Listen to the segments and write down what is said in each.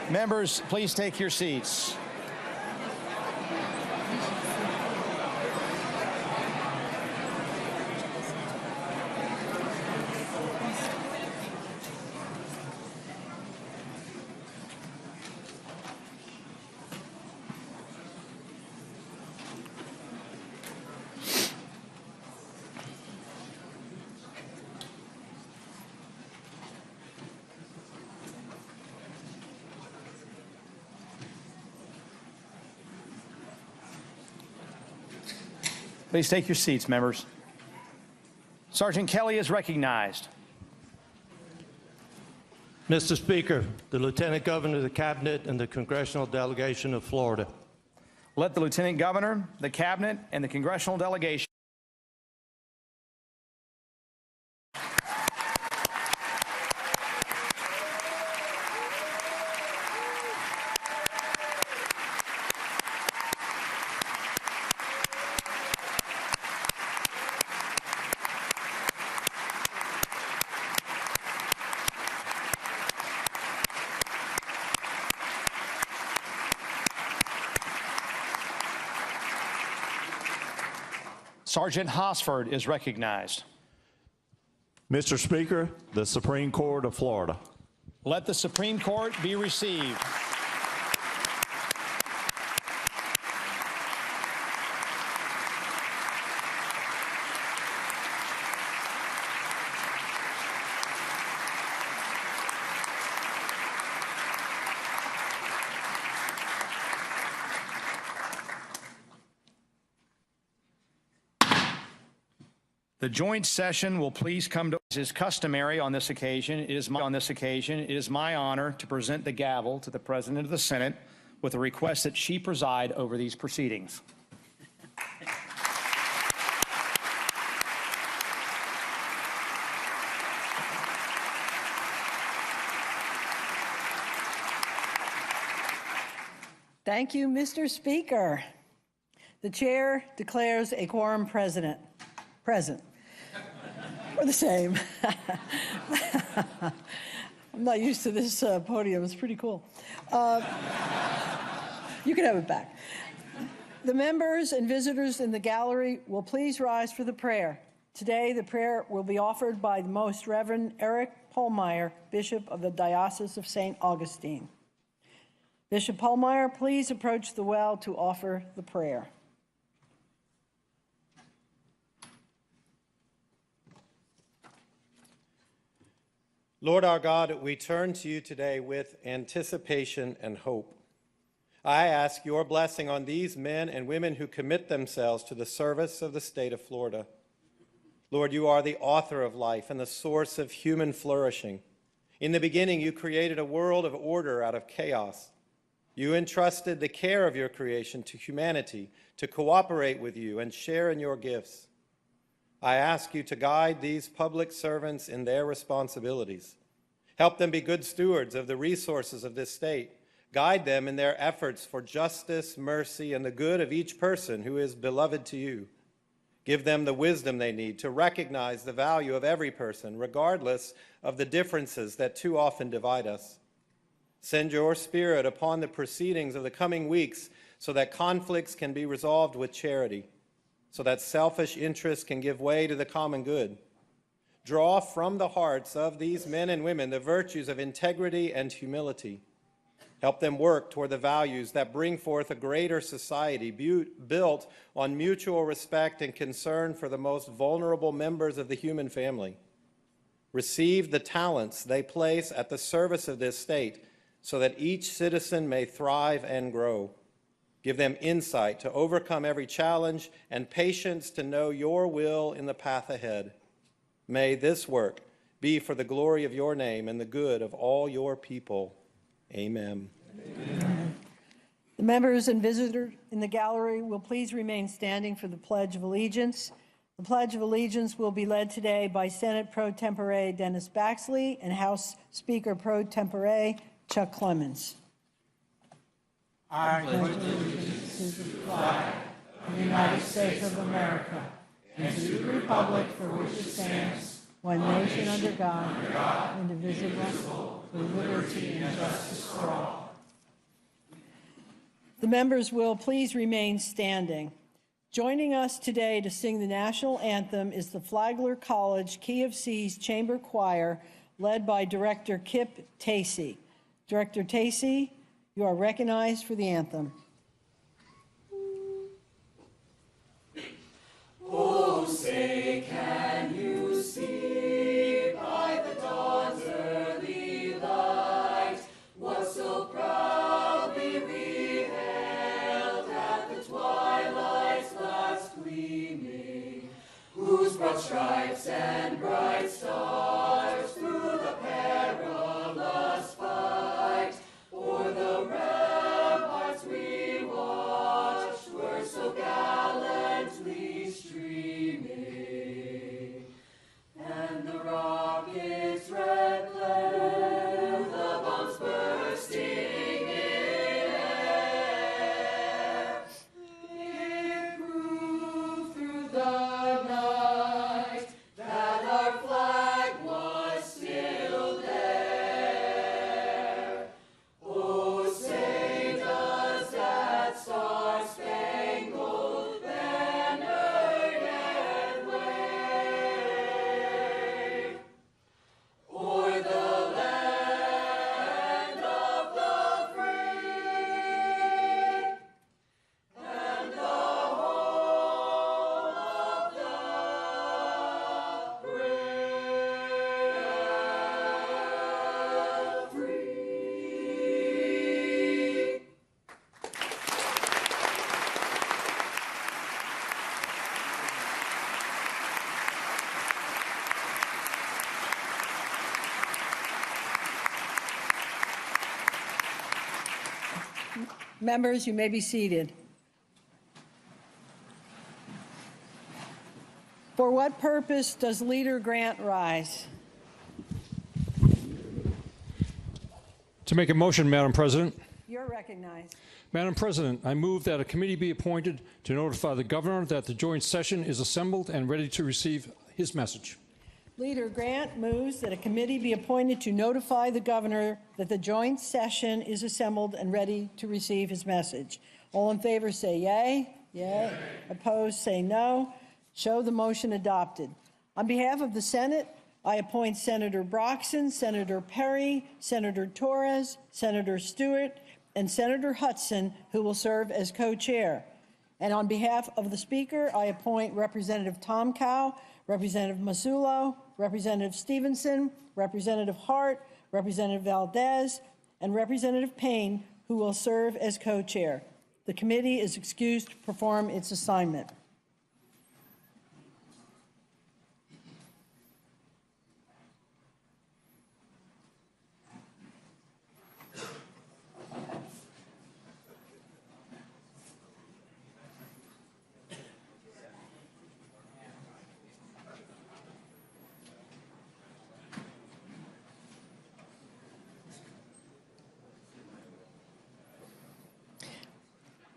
Members, please take your seats. Please take your seats, members. Sergeant Kelly is recognized. Mr. Speaker, the Lieutenant Governor, the Cabinet, and the Congressional Delegation of Florida. Let the Lieutenant Governor, the Cabinet, and the Congressional Delegation Sergeant Hosford is recognized. Mr. Speaker, the Supreme Court of Florida. Let the Supreme Court be received. The joint session will please come to as is customary on this occasion. It is my honor to present the gavel to the President of the Senate with a request that she preside over these proceedings. Thank you, Mr. Speaker. The chair declares a quorum present. Or the same. I'm not used to this podium. It's pretty cool. You can have it back. The members and visitors in the gallery will please rise for the prayer. Today, the prayer will be offered by the Most Reverend Eric Pohlmeyer, Bishop of the Diocese of St. Augustine. Bishop Pohlmeyer, please approach the well to offer the prayer. Lord our God, we turn to you today with anticipation and hope. I ask your blessing on these men and women who commit themselves to the service of the state of Florida. Lord, you are the author of life and the source of human flourishing. In the beginning, you created a world of order out of chaos. You entrusted the care of your creation to humanity to cooperate with you and share in your gifts. I ask you to guide these public servants in their responsibilities. Help them be good stewards of the resources of this state. Guide them in their efforts for justice, mercy, and the good of each person who is beloved to you. Give them the wisdom they need to recognize the value of every person, regardless of the differences that too often divide us. Send your Spirit upon the proceedings of the coming weeks so that conflicts can be resolved with charity, so that selfish interests can give way to the common good. Draw from the hearts of these men and women the virtues of integrity and humility. Help them work toward the values that bring forth a greater society built on mutual respect and concern for the most vulnerable members of the human family. Receive the talents they place at the service of this state so that each citizen may thrive and grow. Give them insight to overcome every challenge and patience to know your will in the path ahead. May this work be for the glory of your name and the good of all your people. Amen. Amen. The members and visitors in the gallery will please remain standing for the Pledge of Allegiance. The Pledge of Allegiance will be led today by Senate Pro Tempore Dennis Baxley and House Speaker Pro Tempore Chuck Clemens. I pledge allegiance to the flag of the United States of America and to the republic for which it stands, one nation under God, indivisible, with liberty and justice for all. The members will please remain standing. Joining us today to sing the national anthem is the Flagler College Key of C's Chamber Choir, led by Director Kip Tacey. Director Tacey, you are recognized for the anthem. Oh, say, can you see by the dawn's early light what so proudly we hailed at the twilight's last gleaming, whose broad stripes and bright stars through the perilous fight o'er the ramparts we watched were so gallantly streaming, and the rocket's red glare, the bombs bursting in air, it proved through the night that our flag was still there. Oh, say does that star-spangled banner yet wave o'er the land of the free and the home of the brave free. Members, you may be seated. For what purpose does Leader Grant rise? To make a motion, Madam President. You're recognized. Madam President, I move that a committee be appointed to notify the governor that the joint session is assembled and ready to receive his message. Leader Grant moves that a committee be appointed to notify the governor that the joint session is assembled and ready to receive his message. All in favor say yay. Yay. Opposed say no. Show the motion adopted. On behalf of the Senate, I appoint Senator Broxson, Senator Perry, Senator Torres, Senator Stewart, and Senator Hudson, who will serve as co-chair. And on behalf of the Speaker, I appoint Representative Tom Cow, Representative Masulo, Representative Stevenson, Representative Hart, Representative Valdez, and Representative Payne, who will serve as co-chair. The committee is excused to perform its assignment.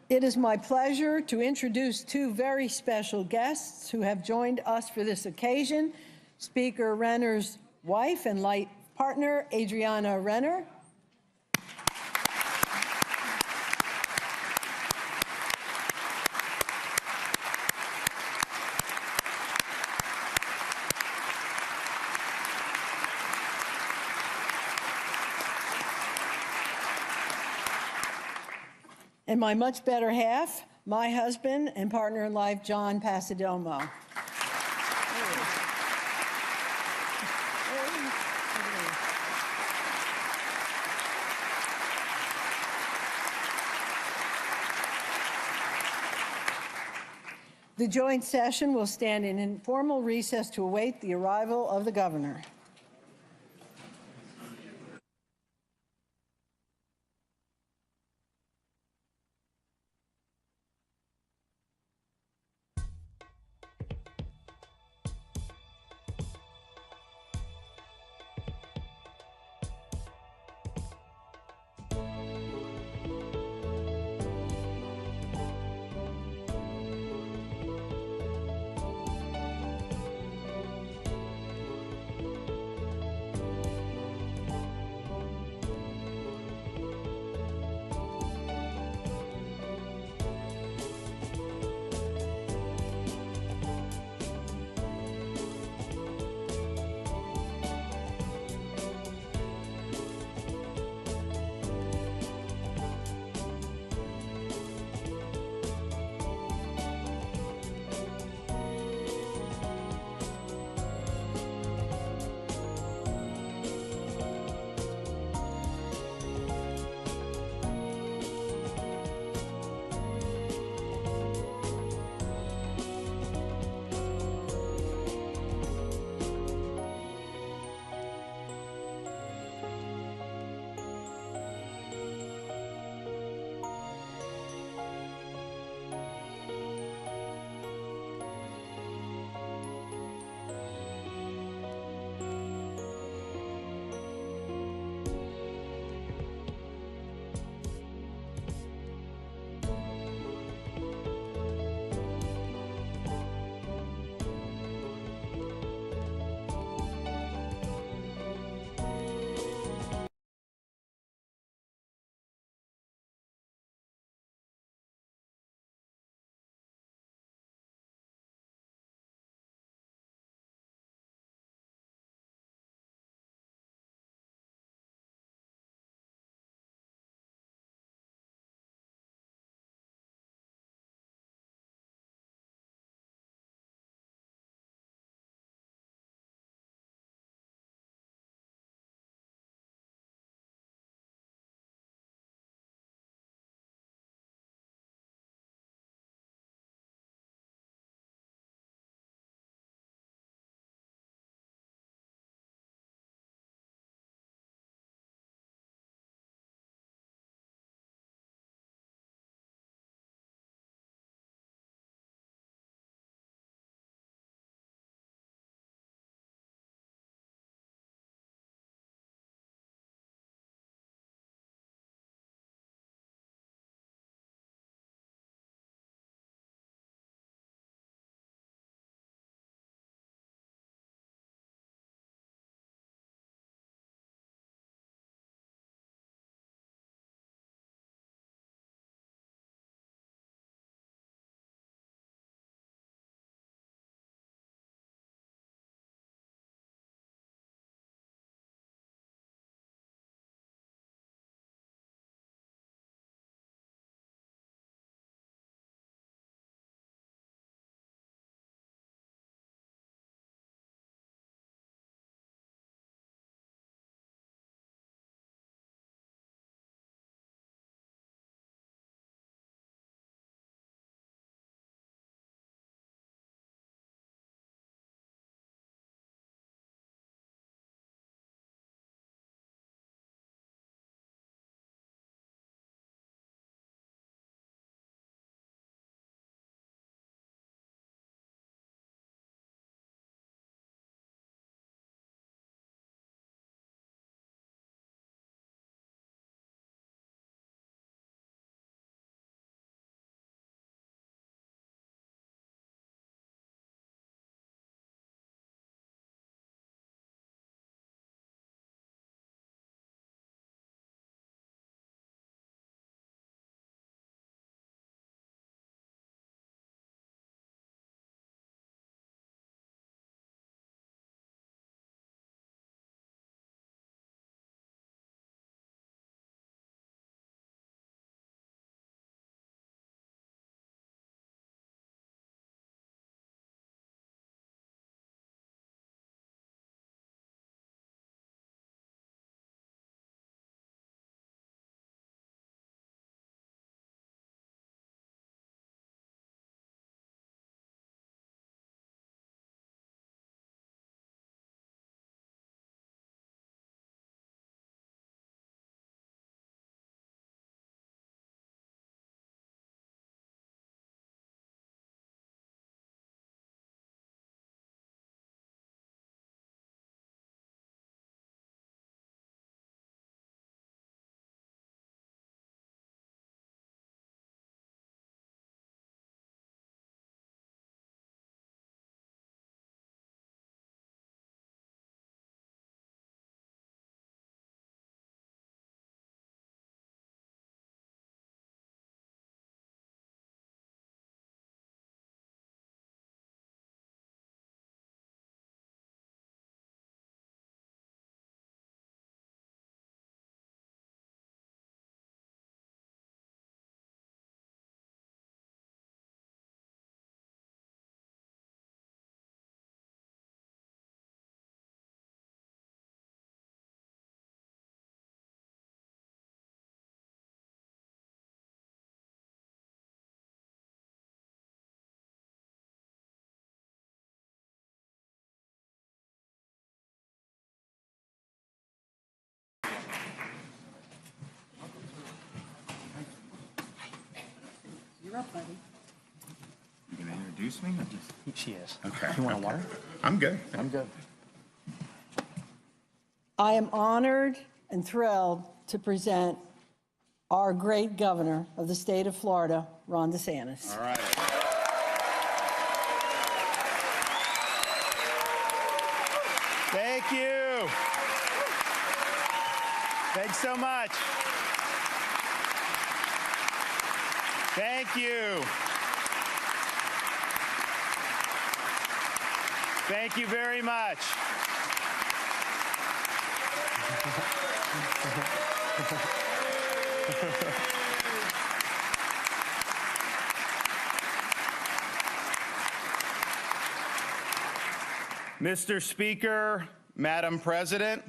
It is my pleasure to introduce two very special guests who have joined us for this occasion. Speaker Renner's wife and life partner, Adriana Renner. And my much better half, my husband and partner in life, John Pasadomo. The joint session will stand in informal recess to await the arrival of the governor. You're up, buddy. You gonna introduce me? She is. Okay. You want a water? I'm good. I'm good. I am honored and thrilled to present our great governor of the state of Florida, Ron DeSantis. All right. Thank you. Thanks so much. Thank you. Thank you very much. Mr. Speaker, Madam President,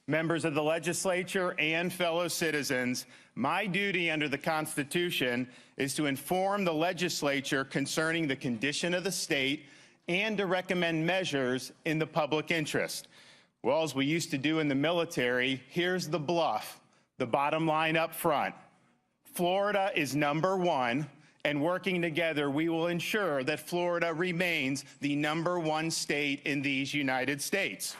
members of the legislature, and fellow citizens, my duty under the Constitution is to inform the legislature concerning the condition of the state and to recommend measures in the public interest. Well, as we used to do in the military, here's the bluff, the bottom line up front. Florida is #1, and working together, we will ensure that Florida remains the #1 state in these United States.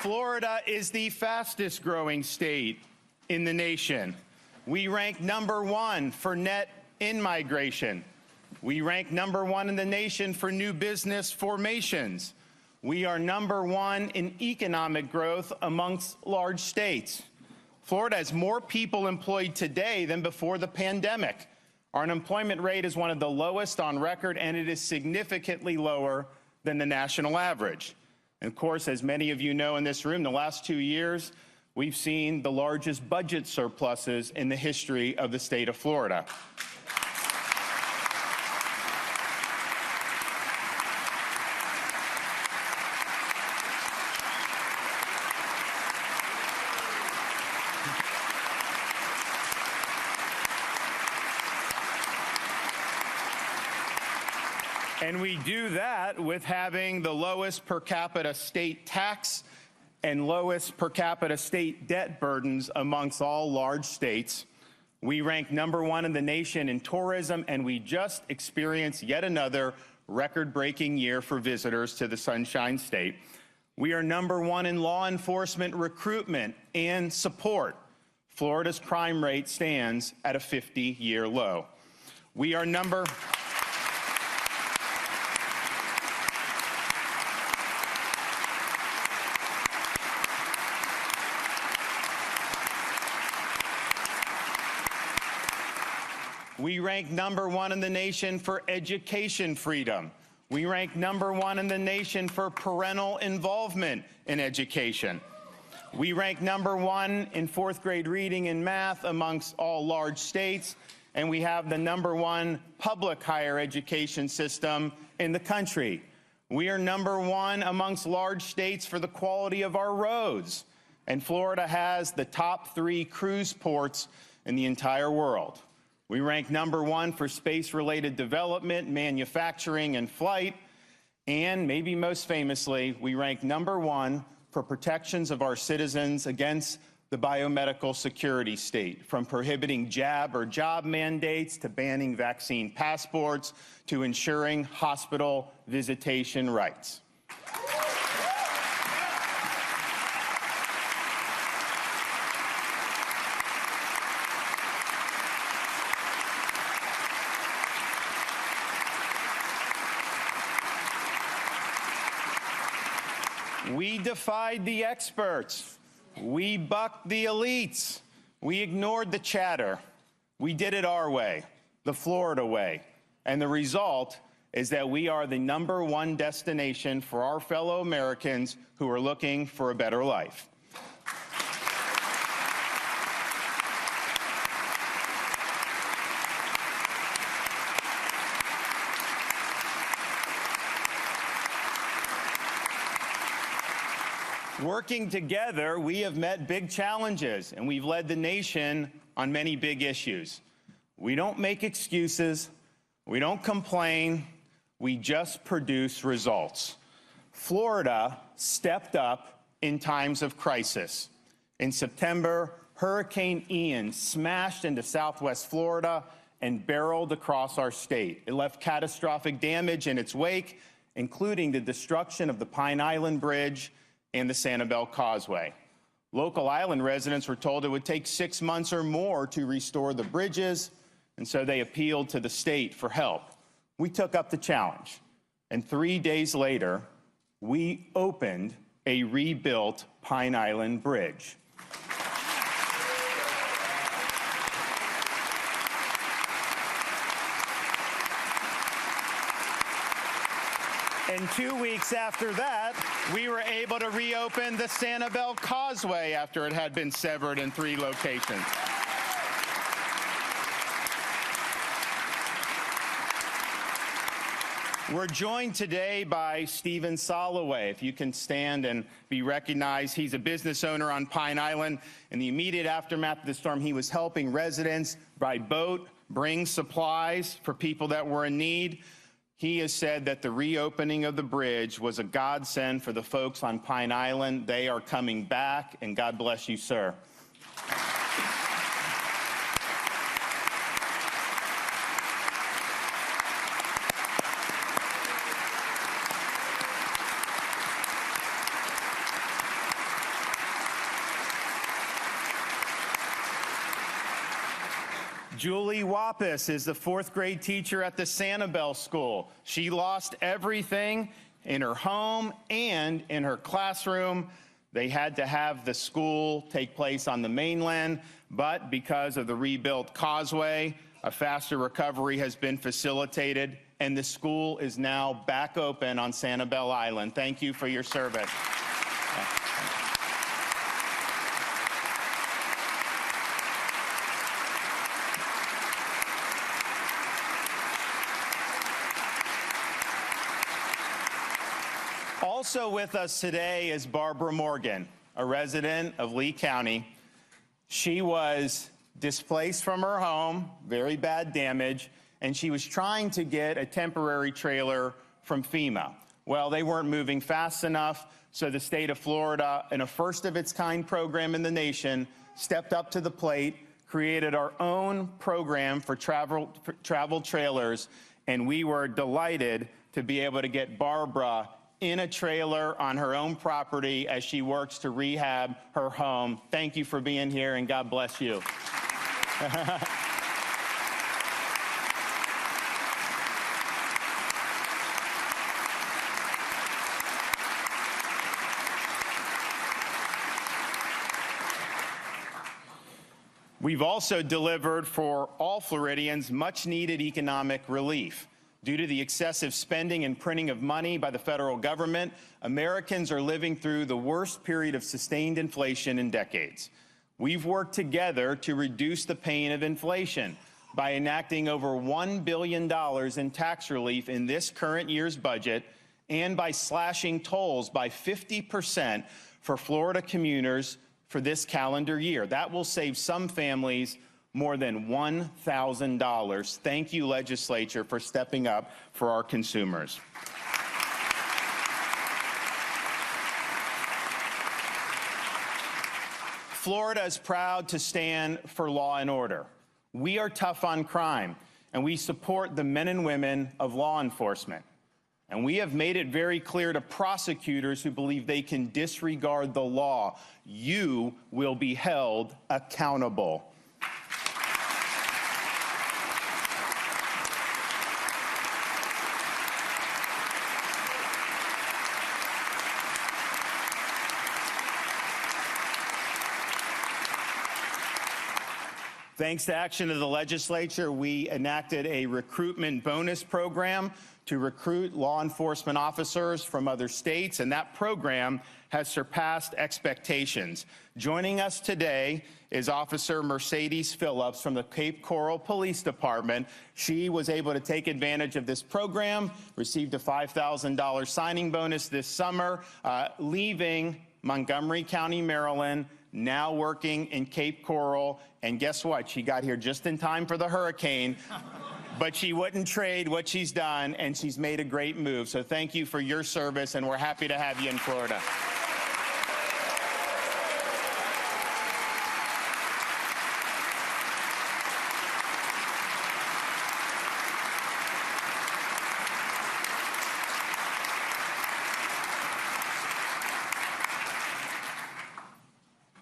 Florida is the fastest growing state in the nation. We rank #1 for net in-migration. We rank #1 in the nation for new business formations. We are #1 in economic growth amongst large states. Florida has more people employed today than before the pandemic. Our unemployment rate is one of the lowest on record, and it is significantly lower than the national average. And of course, as many of you know in this room, the last 2 years, we've seen the largest budget surpluses in the history of the state of Florida. And we do that with having the lowest per capita state tax and lowest per capita state debt burdens amongst all large states. We rank #1 in the nation in tourism, and we just experienced yet another record-breaking year for visitors to the Sunshine State. We are #1 in law enforcement recruitment and support. Florida's crime rate stands at a 50-year low. We are We rank #1 in the nation for education freedom. We rank #1 in the nation for parental involvement in education. We rank #1 in 4th grade reading and math amongst all large states, and we have the #1 public higher education system in the country. We are #1 amongst large states for the quality of our roads, and Florida has the top 3 cruise ports in the entire world. We rank #1 for space-related development, manufacturing, and flight. And maybe most famously, we rank #1 for protections of our citizens against the biomedical security state, from prohibiting jab or job mandates to banning vaccine passports to ensuring hospital visitation rights. We defied the experts. We bucked the elites. We ignored the chatter. We did it our way, the Florida way. And the result is that we are the #1 destination for our fellow Americans who are looking for a better life. Working together, we have met big challenges, and we've led the nation on many big issues. We don't make excuses. We don't complain. we just produced results. Florida stepped up in times of crisis. In September, Hurricane Ian smashed into Southwest Florida and barreled across our state. It left catastrophic damage in its wake, including the destruction of the Pine Island Bridge and the Sanibel Causeway. Local island residents were told it would take 6 months or more to restore the bridges, and so they appealed to the state for help. We took up the challenge, and 3 days later, we opened a rebuilt Pine Island Bridge. And 2 weeks after that, we were able to reopen the Sanibel Causeway after it had been severed in 3 locations. We're joined today by Stephen Soloway. If you can stand and be recognized, he's a business owner on Pine Island. In the immediate aftermath of the storm, he was helping residents by boat bring supplies for people that were in need. He has said that the reopening of the bridge was a godsend for the folks on Pine Island. They are coming back, and God bless you, sir. Julie Wappis is the 4th grade teacher at the Sanibel School. She lost everything in her home and in her classroom. They had to have the school take place on the mainland, but because of the rebuilt causeway, a faster recovery has been facilitated, and the school is now back open on Sanibel Island. Thank you for your service. Also with us today is Barbara Morgan, a resident of Lee County. She was displaced from her home, very bad damage, and she was trying to get a temporary trailer from FEMA. Well, they weren't moving fast enough, so the state of Florida, in a first-of-its-kind program in the nation, stepped up to the plate, created our own program for travel trailers, and we were delighted to be able to get Barbara in a trailer on her own property as she works to rehab her home. Thank you for being here, and God bless you. We've also delivered for all Floridians much-needed economic relief. Due to the excessive spending and printing of money by the federal government, Americans are living through the worst period of sustained inflation in decades. We've worked together to reduce the pain of inflation by enacting over $1 billion in tax relief in this current year's budget and by slashing tolls by 50% for Florida commuters for this calendar year. That will save some families more than $1,000. Thank you, legislature, for stepping up for our consumers. Florida is proud to stand for law and order. We are tough on crime, and we support the men and women of law enforcement. And we have made it very clear to prosecutors who believe they can disregard the law, you will be held accountable. Thanks to action of the legislature, we enacted a recruitment bonus program to recruit law enforcement officers from other states, and that program has surpassed expectations. Joining us today is Officer Mercedes Phillips from the Cape Coral Police Department. She was able to take advantage of this program, received a $5,000 signing bonus this summer, leaving Montgomery County, Maryland, now working in Cape Coral. And guess what? She got here just in time for the hurricane. but she wouldn't trade what she's done, and she's made a great move. So thank you for your service, and we're happy to have you in Florida.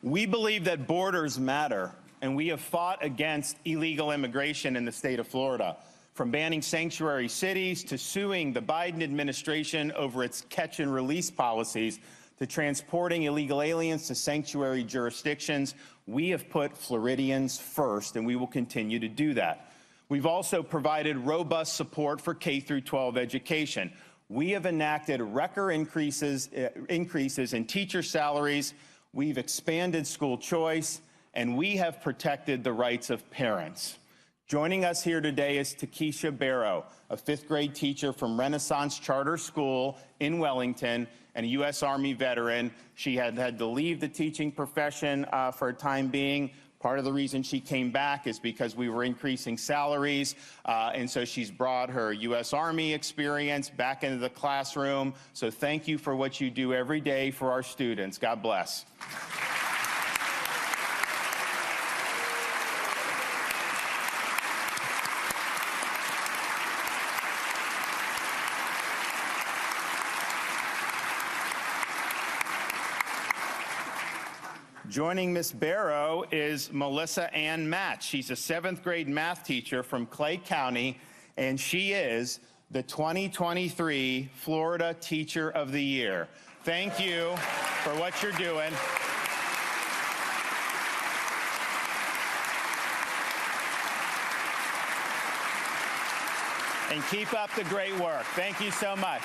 We believe that borders matter, and we have fought against illegal immigration in the state of Florida, from banning sanctuary cities to suing the Biden administration over its catch and release policies to transporting illegal aliens to sanctuary jurisdictions. We have put Floridians first, and we will continue to do that. We've also provided robust support for K-12 education. We have enacted record increases in teacher salaries. We've expanded school choice, and we have protected the rights of parents. Joining us here today is Takesha Barrow, a fifth-grade teacher from Renaissance Charter School in Wellington and a U.S. Army veteran. She had to leave the teaching profession for a time being. Part of the reason she came back is because we were increasing salaries, and so she's brought her U.S. Army experience back into the classroom. So thank you for what you do every day for our students. God bless. Joining Ms. Barrow is Melissa Ann Match. She's a seventh-grade math teacher from Clay County, and she is the 2023 Florida Teacher of the Year. Thank you for what you're doing. And keep up the great work. Thank you so much.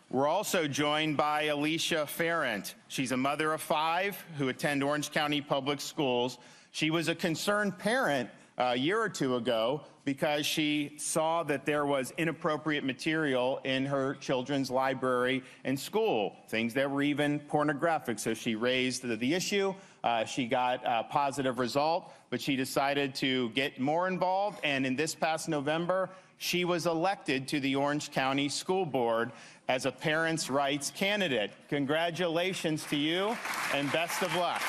We're also joined by Alicia Ferrant. She's a mother of 5 who attend Orange County Public Schools. She was a concerned parent a year or two ago because she saw that there was inappropriate material in her children's library and school, things that were even pornographic. So she raised the issue. She got a positive result, but she decided to get more involved, and in this past November, she was elected to the Orange County School Board as a parents' rights candidate. Congratulations to you, and best of luck.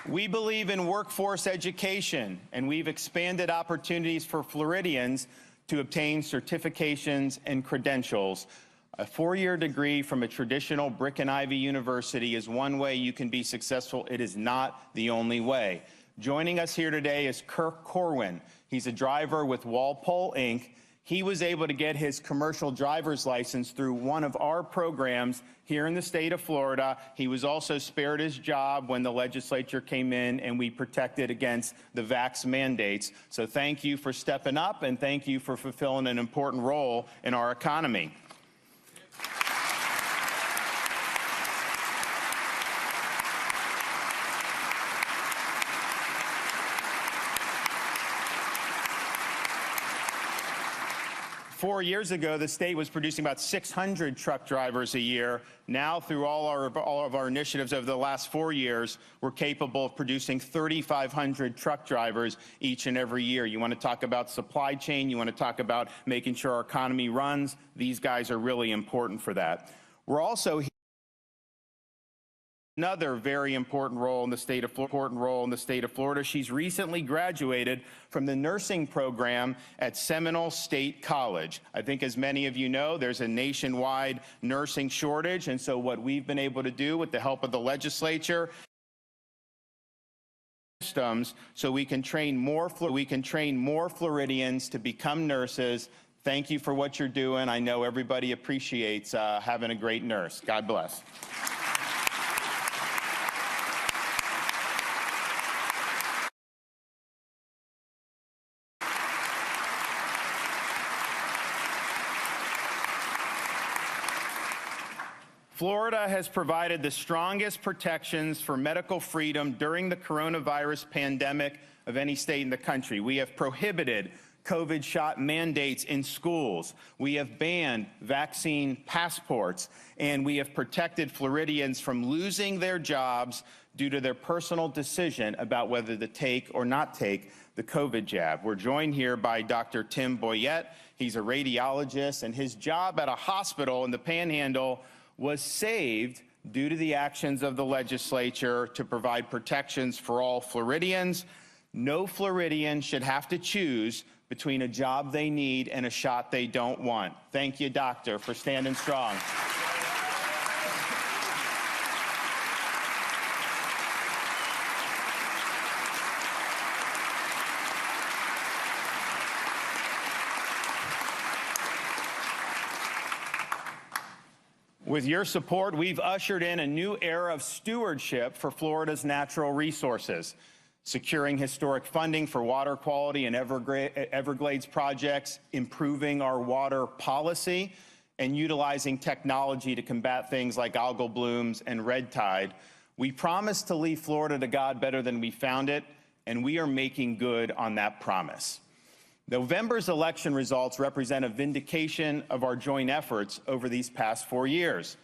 We believe in workforce education, and we've expanded opportunities for Floridians to obtain certifications and credentials. A 4-year degree from a traditional brick and ivy university is one way you can be successful. It is not the only way. Joining us here today is Kirk Corwin. He's a driver with Walpole, Inc. He was able to get his commercial driver's license through one of our programs here in the state of Florida. He was also spared his job when the legislature came in and we protected against the vax mandates. So thank you for stepping up, and thank you for fulfilling an important role in our economy. Four years ago, the state was producing about 600 truck drivers a year. Now, through all of our initiatives over the last 4 years, we're capable of producing 3,500 truck drivers each and every year. You want to talk about supply chain, you want to talk about making sure our economy runs. These guys are really important for that. We're also another very important role in the state of Florida. She's recently graduated from the nursing program at Seminole State College. I think, as many of you know, there's a nationwide nursing shortage, and so what we've been able to do with the help of the legislature systems so we can train more Floridians to become nurses. Thank you for what you're doing. I know everybody appreciates having a great nurse. God bless. Florida has provided the strongest protections for medical freedom during the coronavirus pandemic of any state in the country. We have prohibited COVID shot mandates in schools. We have banned vaccine passports, and we have protected Floridians from losing their jobs due to their personal decision about whether to take or not take the COVID jab. We're joined here by Dr. Tim Boyette. He's a radiologist, and his job at a hospital in the Panhandle was saved due to the actions of the legislature to provide protections for all Floridians. No Floridian should have to choose between a job they need and a shot they don't want. Thank you, doctor, for standing strong. With your support, we've ushered in a new era of stewardship for Florida's natural resources, securing historic funding for water quality and Everglades projects, improving our water policy, and utilizing technology to combat things like algal blooms and red tide. We promised to leave Florida to God better than we found it, and we are making good on that promise. November's election results represent a vindication of our joint efforts over these past 4 years.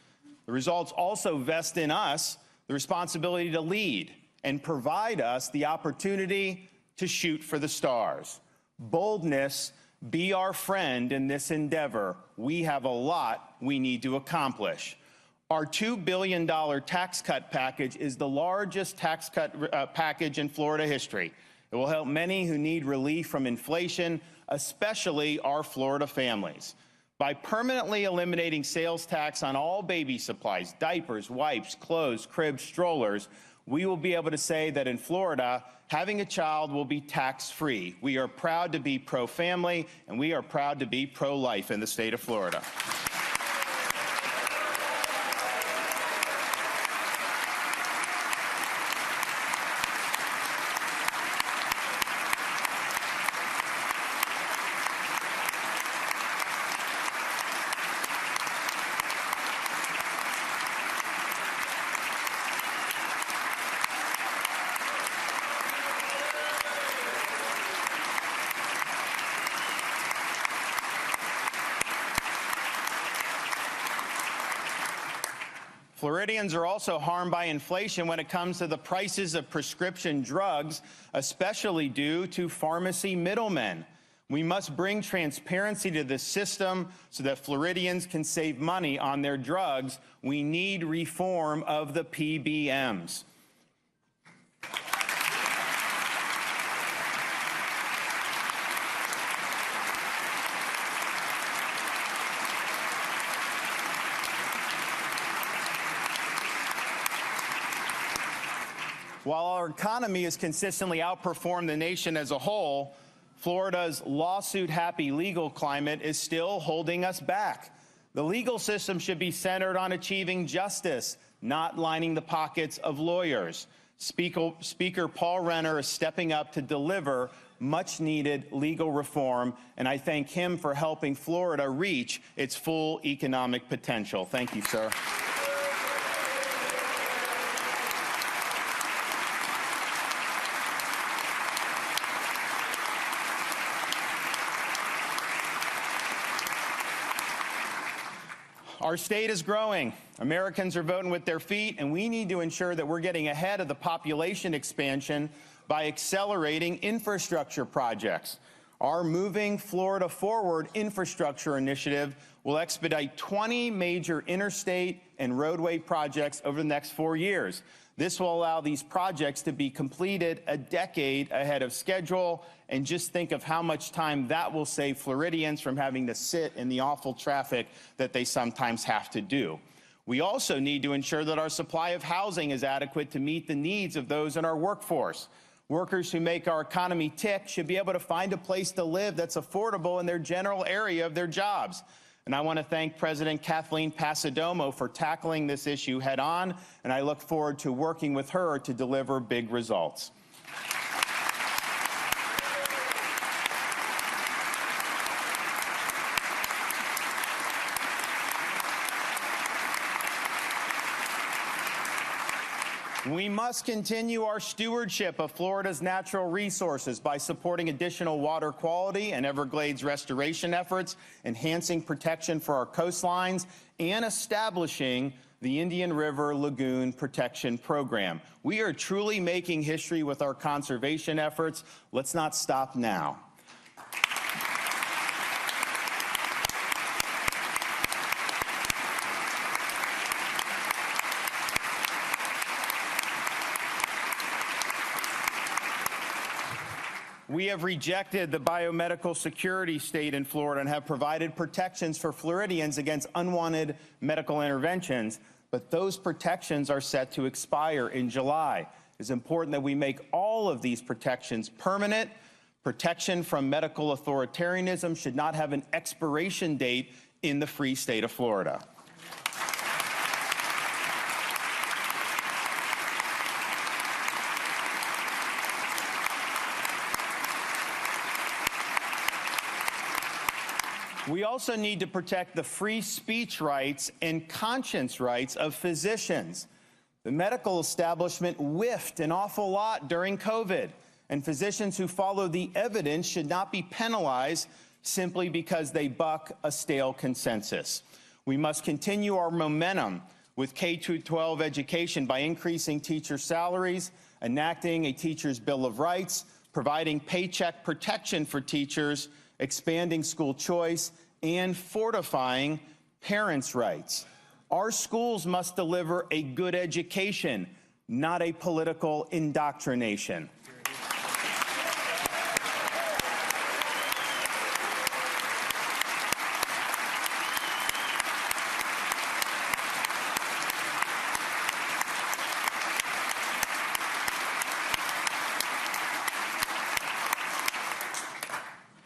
The results also vest in us the responsibility to lead and provide us the opportunity to shoot for the stars. Boldness, be our friend in this endeavor. We have a lot we need to accomplish. Our $2 billion tax cut package is the largest tax cut package in Florida history. It will help many who need relief from inflation, especially our Florida families. By permanently eliminating sales tax on all baby supplies, diapers, wipes, clothes, cribs, strollers, we will be able to say that in Florida, having a child will be tax-free. We are proud to be pro-family, and we are proud to be pro-life in the state of Florida. Floridians are also harmed by inflation when it comes to the prices of prescription drugs, especially due to pharmacy middlemen. We must bring transparency to the system so that Floridians can save money on their drugs. We need reform of the PBMs. While our economy has consistently outperformed the nation as a whole, Florida's lawsuit-happy legal climate is still holding us back. The legal system should be centered on achieving justice, not lining the pockets of lawyers. Speaker Paul Renner is stepping up to deliver much-needed legal reform, and I thank him for helping Florida reach its full economic potential. Thank you, sir. Our state is growing. Americans are voting with their feet, and we need to ensure that we're getting ahead of the population expansion by accelerating infrastructure projects. Our Moving Florida Forward infrastructure initiative will expedite 20 major interstate and roadway projects over the next 4 years. This will allow these projects to be completed a decade ahead of schedule, and just think of how much time that will save Floridians from having to sit in the awful traffic that they sometimes have to do. We also need to ensure that our supply of housing is adequate to meet the needs of those in our workforce. Workers who make our economy tick should be able to find a place to live that's affordable in their general area of their jobs. And I want to thank President Kathleen Passidomo for tackling this issue head on, and I look forward to working with her to deliver big results. We must continue our stewardship of Florida's natural resources by supporting additional water quality and Everglades restoration efforts, enhancing protection for our coastlines, and establishing the Indian River Lagoon Protection Program. We are truly making history with our conservation efforts. Let's not stop now. We have rejected the biomedical security state in Florida and have provided protections for Floridians against unwanted medical interventions, but those protections are set to expire in July. It's important that we make all of these protections permanent. Protection from medical authoritarianism should not have an expiration date in the free state of Florida. We also need to protect the free speech rights and conscience rights of physicians. The medical establishment whiffed an awful lot during COVID, and physicians who follow the evidence should not be penalized simply because they buck a stale consensus. We must continue our momentum with K-12 education by increasing teacher salaries, enacting a teacher's Bill of Rights, providing paycheck protection for teachers, expanding school choice, and fortifying parents' rights. Our schools must deliver a good education, not a political indoctrination.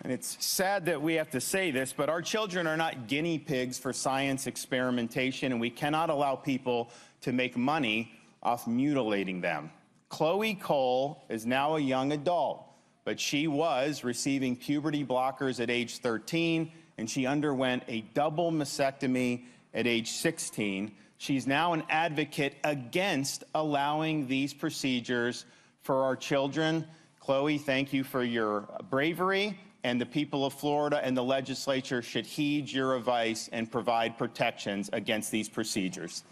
And it's sad that we have to say this, but our children are not guinea pigs for science experimentation, and we cannot allow people to make money off mutilating them. Chloe Cole is now a young adult, but she was receiving puberty blockers at age 13, and she underwent a double mastectomy at age 16. She's now an advocate against allowing these procedures for our children. Chloe, thank you for your bravery. And the people of Florida and the legislature should heed your advice and provide protections against these procedures.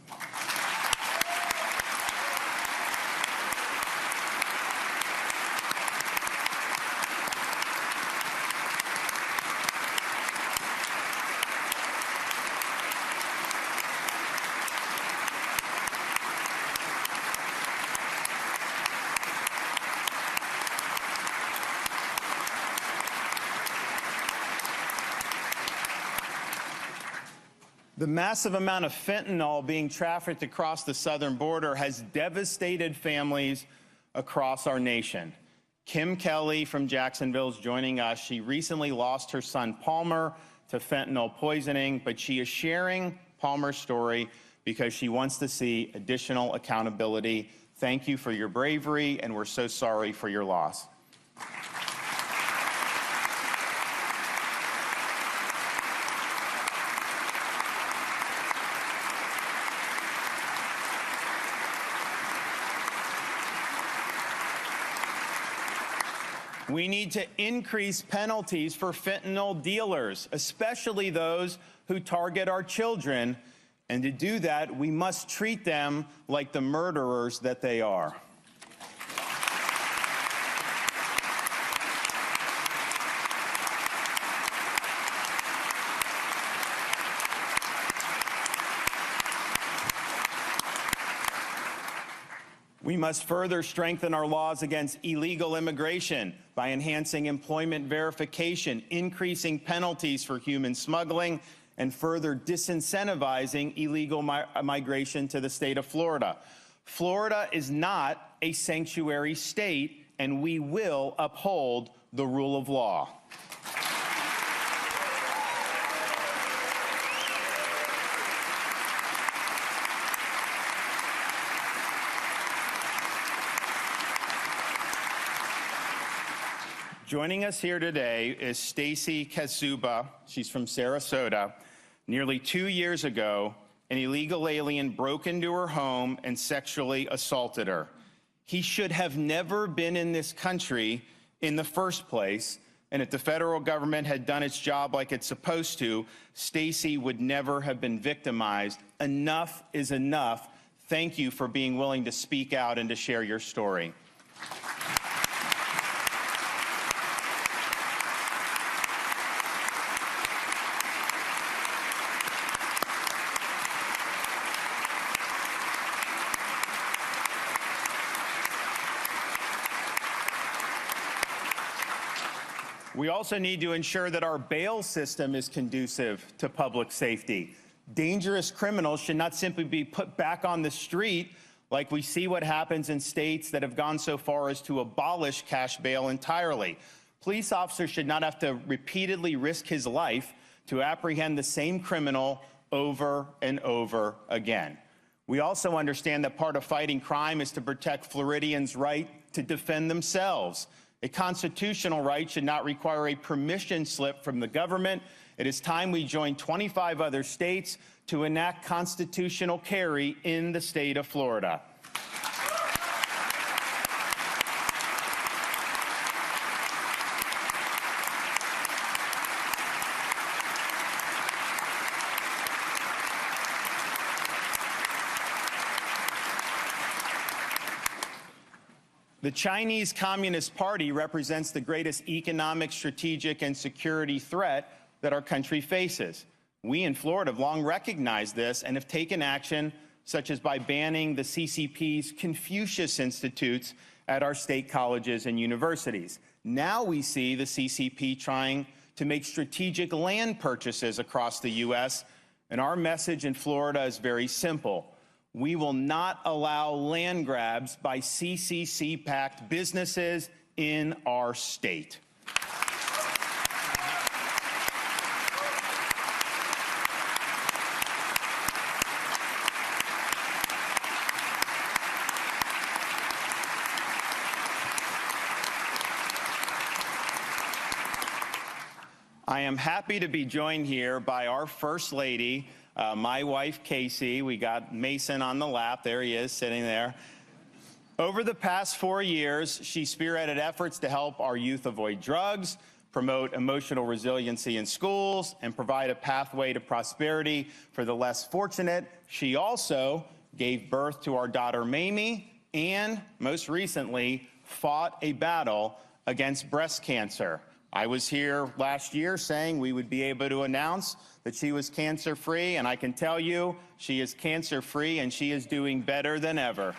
The massive amount of fentanyl being trafficked across the southern border has devastated families across our nation. Kim Kelly from Jacksonville is joining us. She recently lost her son Palmer to fentanyl poisoning, but she is sharing Palmer's story because she wants to see additional accountability. Thank you for your bravery, and we're so sorry for your loss. We need to increase penalties for fentanyl dealers, especially those who target our children. And to do that, we must treat them like the murderers that they are. We must further strengthen our laws against illegal immigration by enhancing employment verification, increasing penalties for human smuggling, and further disincentivizing illegal migration to the state of Florida. Florida is not a sanctuary state, and we will uphold the rule of law. Joining us here today is Stacy Kazuba. She's from Sarasota. Nearly 2 years ago, an illegal alien broke into her home and sexually assaulted her. He should have never been in this country in the first place, and if the federal government had done its job like it's supposed to, Stacy would never have been victimized. Enough is enough. Thank you for being willing to speak out and to share your story. We also need to ensure that our bail system is conducive to public safety. Dangerous criminals should not simply be put back on the street like we see what happens in states that have gone so far as to abolish cash bail entirely. Police officers should not have to repeatedly risk his life to apprehend the same criminal over and over again. We also understand that part of fighting crime is to protect Floridians' right to defend themselves. A constitutional right should not require a permission slip from the government. It is time we join 25 other states to enact constitutional carry in the state of Florida. The Chinese Communist Party represents the greatest economic, strategic, and security threat that our country faces. We in Florida have long recognized this and have taken action, such as by banning the CCP's Confucius Institutes at our state colleges and universities. Now we see the CCP trying to make strategic land purchases across the U.S., and our message in Florida is very simple. We will not allow land grabs by CCC-backed businesses in our state. I am happy to be joined here by our First Lady, my wife, Casey. We got Mason on the lap. There he is, sitting there. Over the past 4 years, she spearheaded efforts to help our youth avoid drugs, promote emotional resiliency in schools, and provide a pathway to prosperity for the less fortunate. She also gave birth to our daughter, Mamie, and most recently, fought a battle against breast cancer. I was here last year saying we would be able to announce that she was cancer-free, and I can tell you she is cancer-free and she is doing better than ever.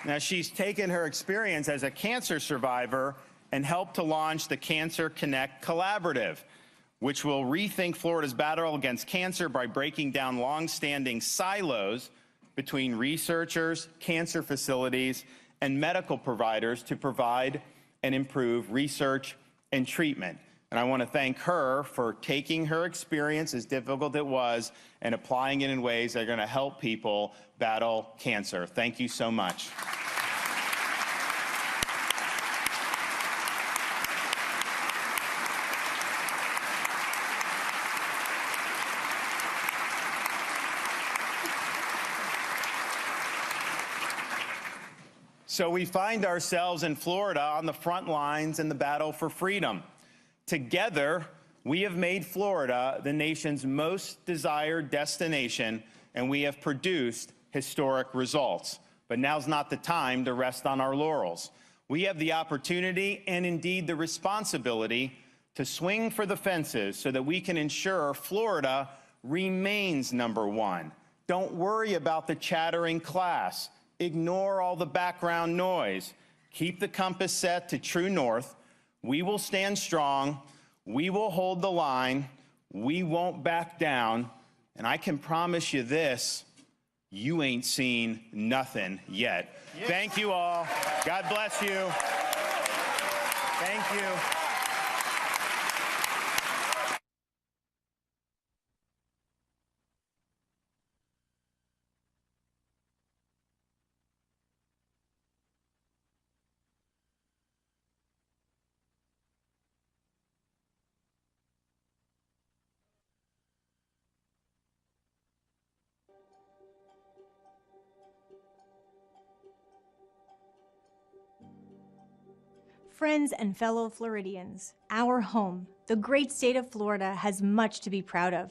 Now, she's taken her experience as a cancer survivor and helped to launch the Cancer Connect Collaborative, which will rethink Florida's battle against cancer by breaking down long-standing silos between researchers, cancer facilities, and medical providers to provide and improve research and treatment. And I want to thank her for taking her experience, as difficult it was, and applying it in ways that are going to help people battle cancer. Thank you so much. So we find ourselves in Florida on the front lines in the battle for freedom. Together, we have made Florida the nation's most desired destination, and we have produced historic results. But now's not the time to rest on our laurels. We have the opportunity and indeed the responsibility to swing for the fences so that we can ensure Florida remains #1. Don't worry about the chattering class. Ignore all the background noise. Keep the compass set to true north. We will stand strong. We will hold the line. We won't back down. And I can promise you this, you ain't seen nothing yet. Thank you all. God bless you. Thank you. Friends and fellow Floridians, our home, the great state of Florida, has much to be proud of.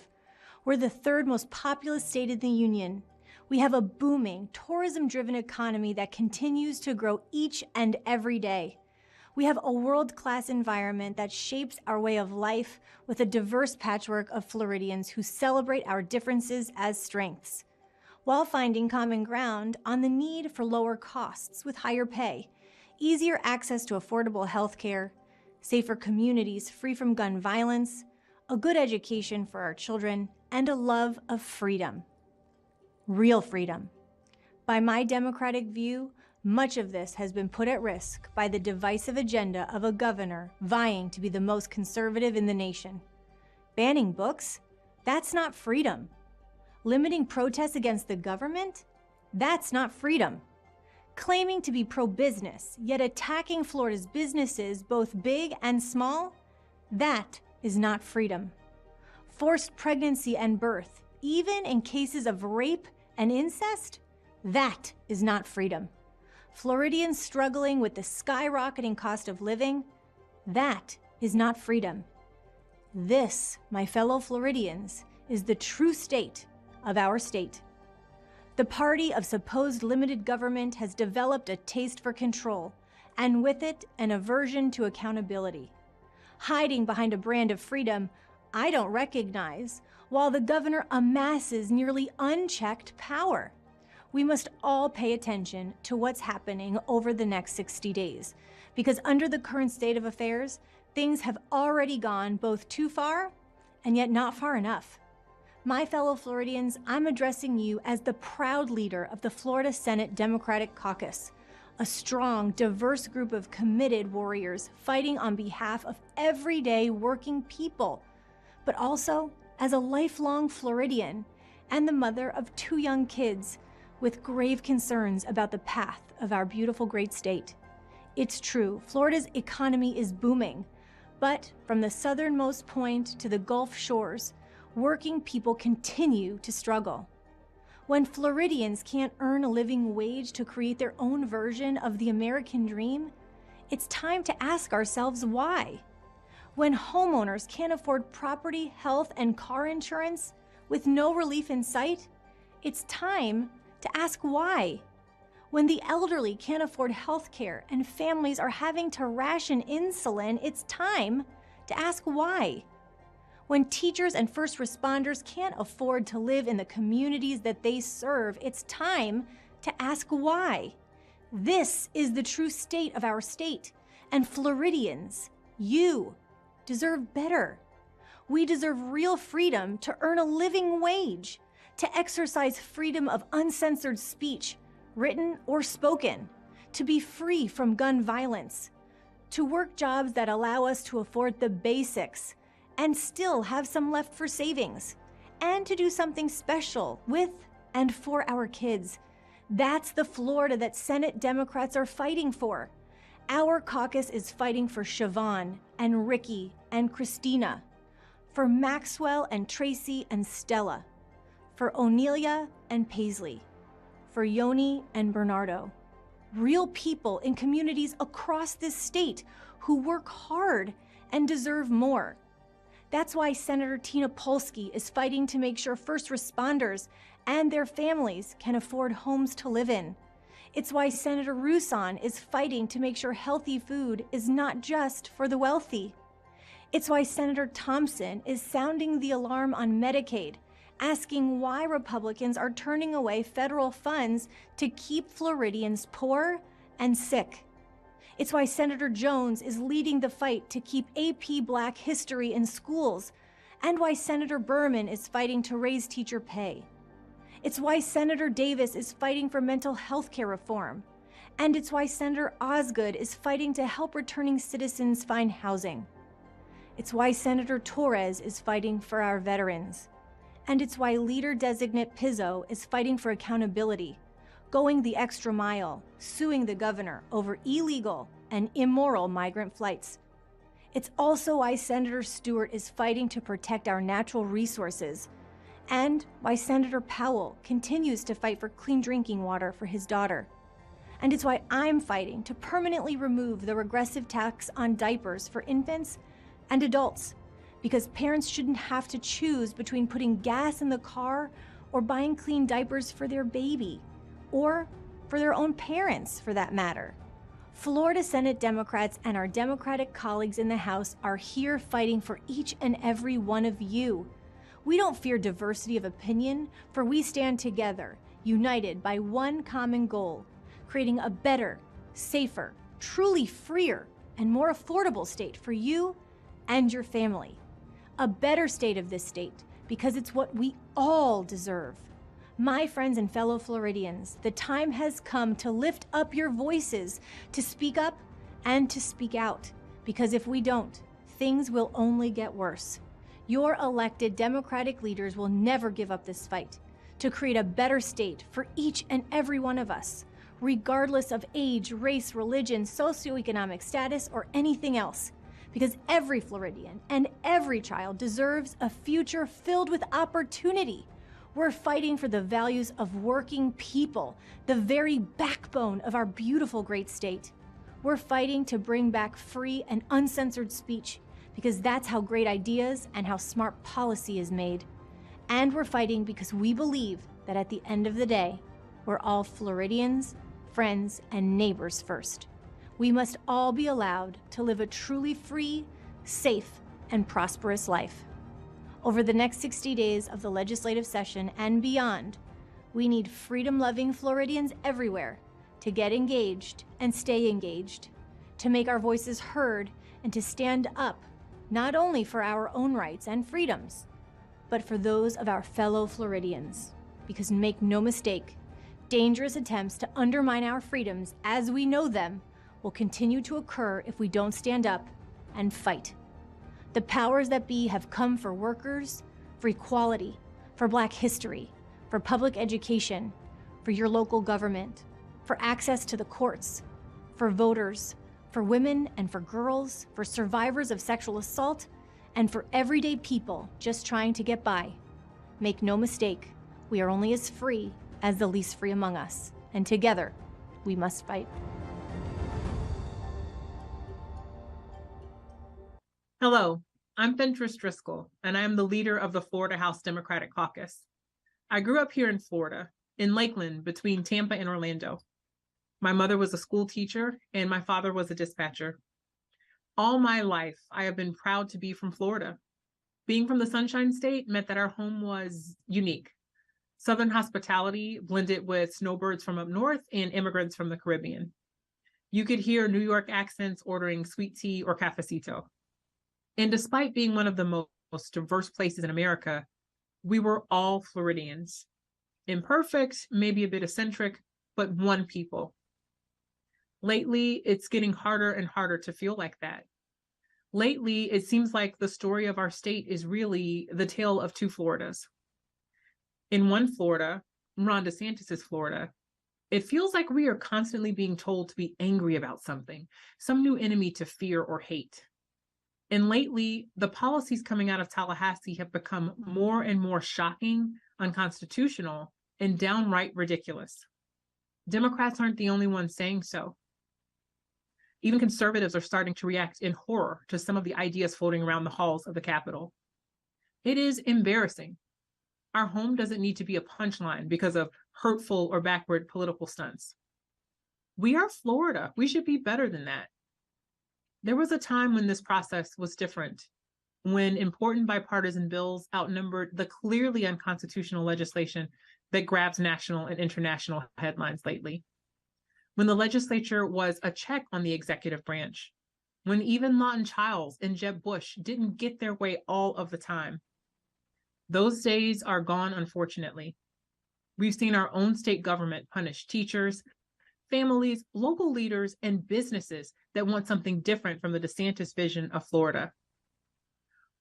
We're the third most populous state in the union. We have a booming, tourism-driven economy that continues to grow each and every day. We have a world-class environment that shapes our way of life with a diverse patchwork of Floridians who celebrate our differences as strengths, while finding common ground on the need for lower costs with higher pay, easier access to affordable health care, safer communities free from gun violence, a good education for our children, and a love of freedom. Real freedom. By my democratic view, much of this has been put at risk by the divisive agenda of a governor vying to be the most conservative in the nation. Banning books? That's not freedom. Limiting protests against the government? That's not freedom. Claiming to be pro-business, yet attacking Florida's businesses, both big and small? That is not freedom. Forced pregnancy and birth, even in cases of rape and incest? That is not freedom. Floridians struggling with the skyrocketing cost of living? That is not freedom. This, my fellow Floridians, is the true state of our state. The party of supposed limited government has developed a taste for control, and with it, an aversion to accountability. Hiding behind a brand of freedom I don't recognize, while the governor amasses nearly unchecked power. We must all pay attention to what's happening over the next 60 days, because under the current state of affairs, things have already gone both too far and yet not far enough. My fellow Floridians, I'm addressing you as the proud leader of the Florida Senate Democratic Caucus, a strong, diverse group of committed warriors fighting on behalf of everyday working people, but also as a lifelong Floridian and the mother of 2 young kids with grave concerns about the path of our beautiful great state. It's true, Florida's economy is booming, but from the southernmost point to the Gulf shores, working people continue to struggle. When Floridians can't earn a living wage to create their own version of the American dream, it's time to ask ourselves why. When homeowners can't afford property, health, and car insurance with no relief in sight, it's time to ask why. When the elderly can't afford health care and families are having to ration insulin, it's time to ask why. When teachers and first responders can't afford to live in the communities that they serve, it's time to ask why. This is the true state of our state, and Floridians, you deserve better. We deserve real freedom to earn a living wage, to exercise freedom of uncensored speech, written or spoken, to be free from gun violence, to work jobs that allow us to afford the basics and still have some left for savings, and to do something special with and for our kids. That's the Florida that Senate Democrats are fighting for. Our caucus is fighting for Siobhan and Ricky and Christina, for Maxwell and Tracy and Stella, for Onelia and Paisley, for Yoni and Bernardo. Real people in communities across this state who work hard and deserve more. That's why Senator Tina Polsky is fighting to make sure first responders and their families can afford homes to live in. It's why Senator Rouson is fighting to make sure healthy food is not just for the wealthy. It's why Senator Thompson is sounding the alarm on Medicaid asking why Republicans are turning away federal funds to keep Floridians poor and sick. It's why Senator Jones is leading the fight to keep AP Black history in schools, and why Senator Berman is fighting to raise teacher pay. It's why Senator Davis is fighting for mental health care reform. And it's why Senator Osgood is fighting to help returning citizens find housing. It's why Senator Torres is fighting for our veterans. And it's why Leader-designate Pizzo is fighting for accountability, going the extra mile, suing the governor over illegal and immoral migrant flights. It's also why Senator Stewart is fighting to protect our natural resources, and why Senator Powell continues to fight for clean drinking water for his daughter. And it's why I'm fighting to permanently remove the regressive tax on diapers for infants and adults, because parents shouldn't have to choose between putting gas in the car or buying clean diapers for their baby, or for their own parents, for that matter. Florida Senate Democrats and our Democratic colleagues in the House are here fighting for each and every one of you. We don't fear diversity of opinion, for we stand together, united by one common goal: creating a better, safer, truly freer, and more affordable state for you and your family. A better state of this state, because it's what we all deserve. My friends and fellow Floridians, the time has come to lift up your voices, to speak up and to speak out, because if we don't, things will only get worse. Your elected Democratic leaders will never give up this fight to create a better state for each and every one of us, regardless of age, race, religion, socioeconomic status, or anything else. Because every Floridian and every child deserves a future filled with opportunity. We're fighting for the values of working people, the very backbone of our beautiful great state. We're fighting to bring back free and uncensored speech, because that's how great ideas and how smart policy is made. And we're fighting because we believe that at the end of the day, we're all Floridians, friends, and neighbors first. We must all be allowed to live a truly free, safe, and prosperous life. Over the next 60 days of the legislative session and beyond, we need freedom-loving Floridians everywhere to get engaged and stay engaged, to make our voices heard and to stand up not only for our own rights and freedoms, but for those of our fellow Floridians. Because make no mistake, dangerous attempts to undermine our freedoms as we know them will continue to occur if we don't stand up and fight. The powers that be have come for workers, for equality, for Black history, for public education, for your local government, for access to the courts, for voters, for women and for girls, for survivors of sexual assault, and for everyday people just trying to get by. Make no mistake, we are only as free as the least free among us, and together, we must fight. Hello, I'm Fentress Driscoll, and I am the leader of the Florida House Democratic Caucus. I grew up here in Florida, in Lakeland, between Tampa and Orlando. My mother was a school teacher, and my father was a dispatcher. All my life, I have been proud to be from Florida. Being from the Sunshine State meant that our home was unique. Southern hospitality blended with snowbirds from up north and immigrants from the Caribbean. You could hear New York accents ordering sweet tea or cafecito. And despite being one of the most diverse places in America, we were all Floridians. Imperfect, maybe a bit eccentric, but one people. Lately, it's getting harder and harder to feel like that. Lately, it seems like the story of our state is really the tale of two Floridas. In one Florida, Ron DeSantis' Florida, it feels like we are constantly being told to be angry about something, some new enemy to fear or hate. And lately, the policies coming out of Tallahassee have become more and more shocking, unconstitutional, and downright ridiculous. Democrats aren't the only ones saying so. Even conservatives are starting to react in horror to some of the ideas floating around the halls of the Capitol. It is embarrassing. Our home doesn't need to be a punchline because of hurtful or backward political stunts. We are Florida. We should be better than that. There was a time when this process was different, when important bipartisan bills outnumbered the clearly unconstitutional legislation that grabs national and international headlines lately. When the legislature was a check on the executive branch, when even Lawton Chiles and Jeb Bush didn't get their way all of the time. Those days are gone, unfortunately. We've seen our own state government punish teachers, families, local leaders, and businesses that want something different from the DeSantis vision of Florida.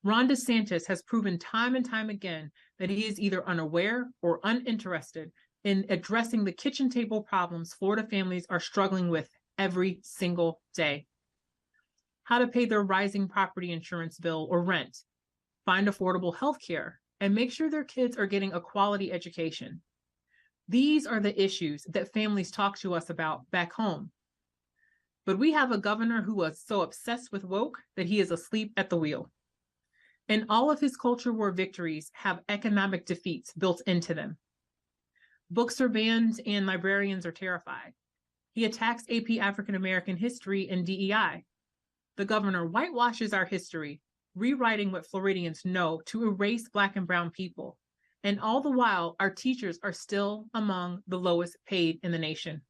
Ron DeSantis has proven time and time again that he is either unaware or uninterested in addressing the kitchen table problems Florida families are struggling with every single day. How to pay their rising property insurance bill or rent, find affordable health care, and make sure their kids are getting a quality education. These are the issues that families talk to us about back home. But we have a governor who was so obsessed with woke that he is asleep at the wheel. And all of his culture war victories have economic defeats built into them. Books are banned and librarians are terrified. He attacks AP African American history and DEI. The governor whitewashes our history, rewriting what Floridians know to erase Black and brown people. And all the while, our teachers are still among the lowest paid in the nation.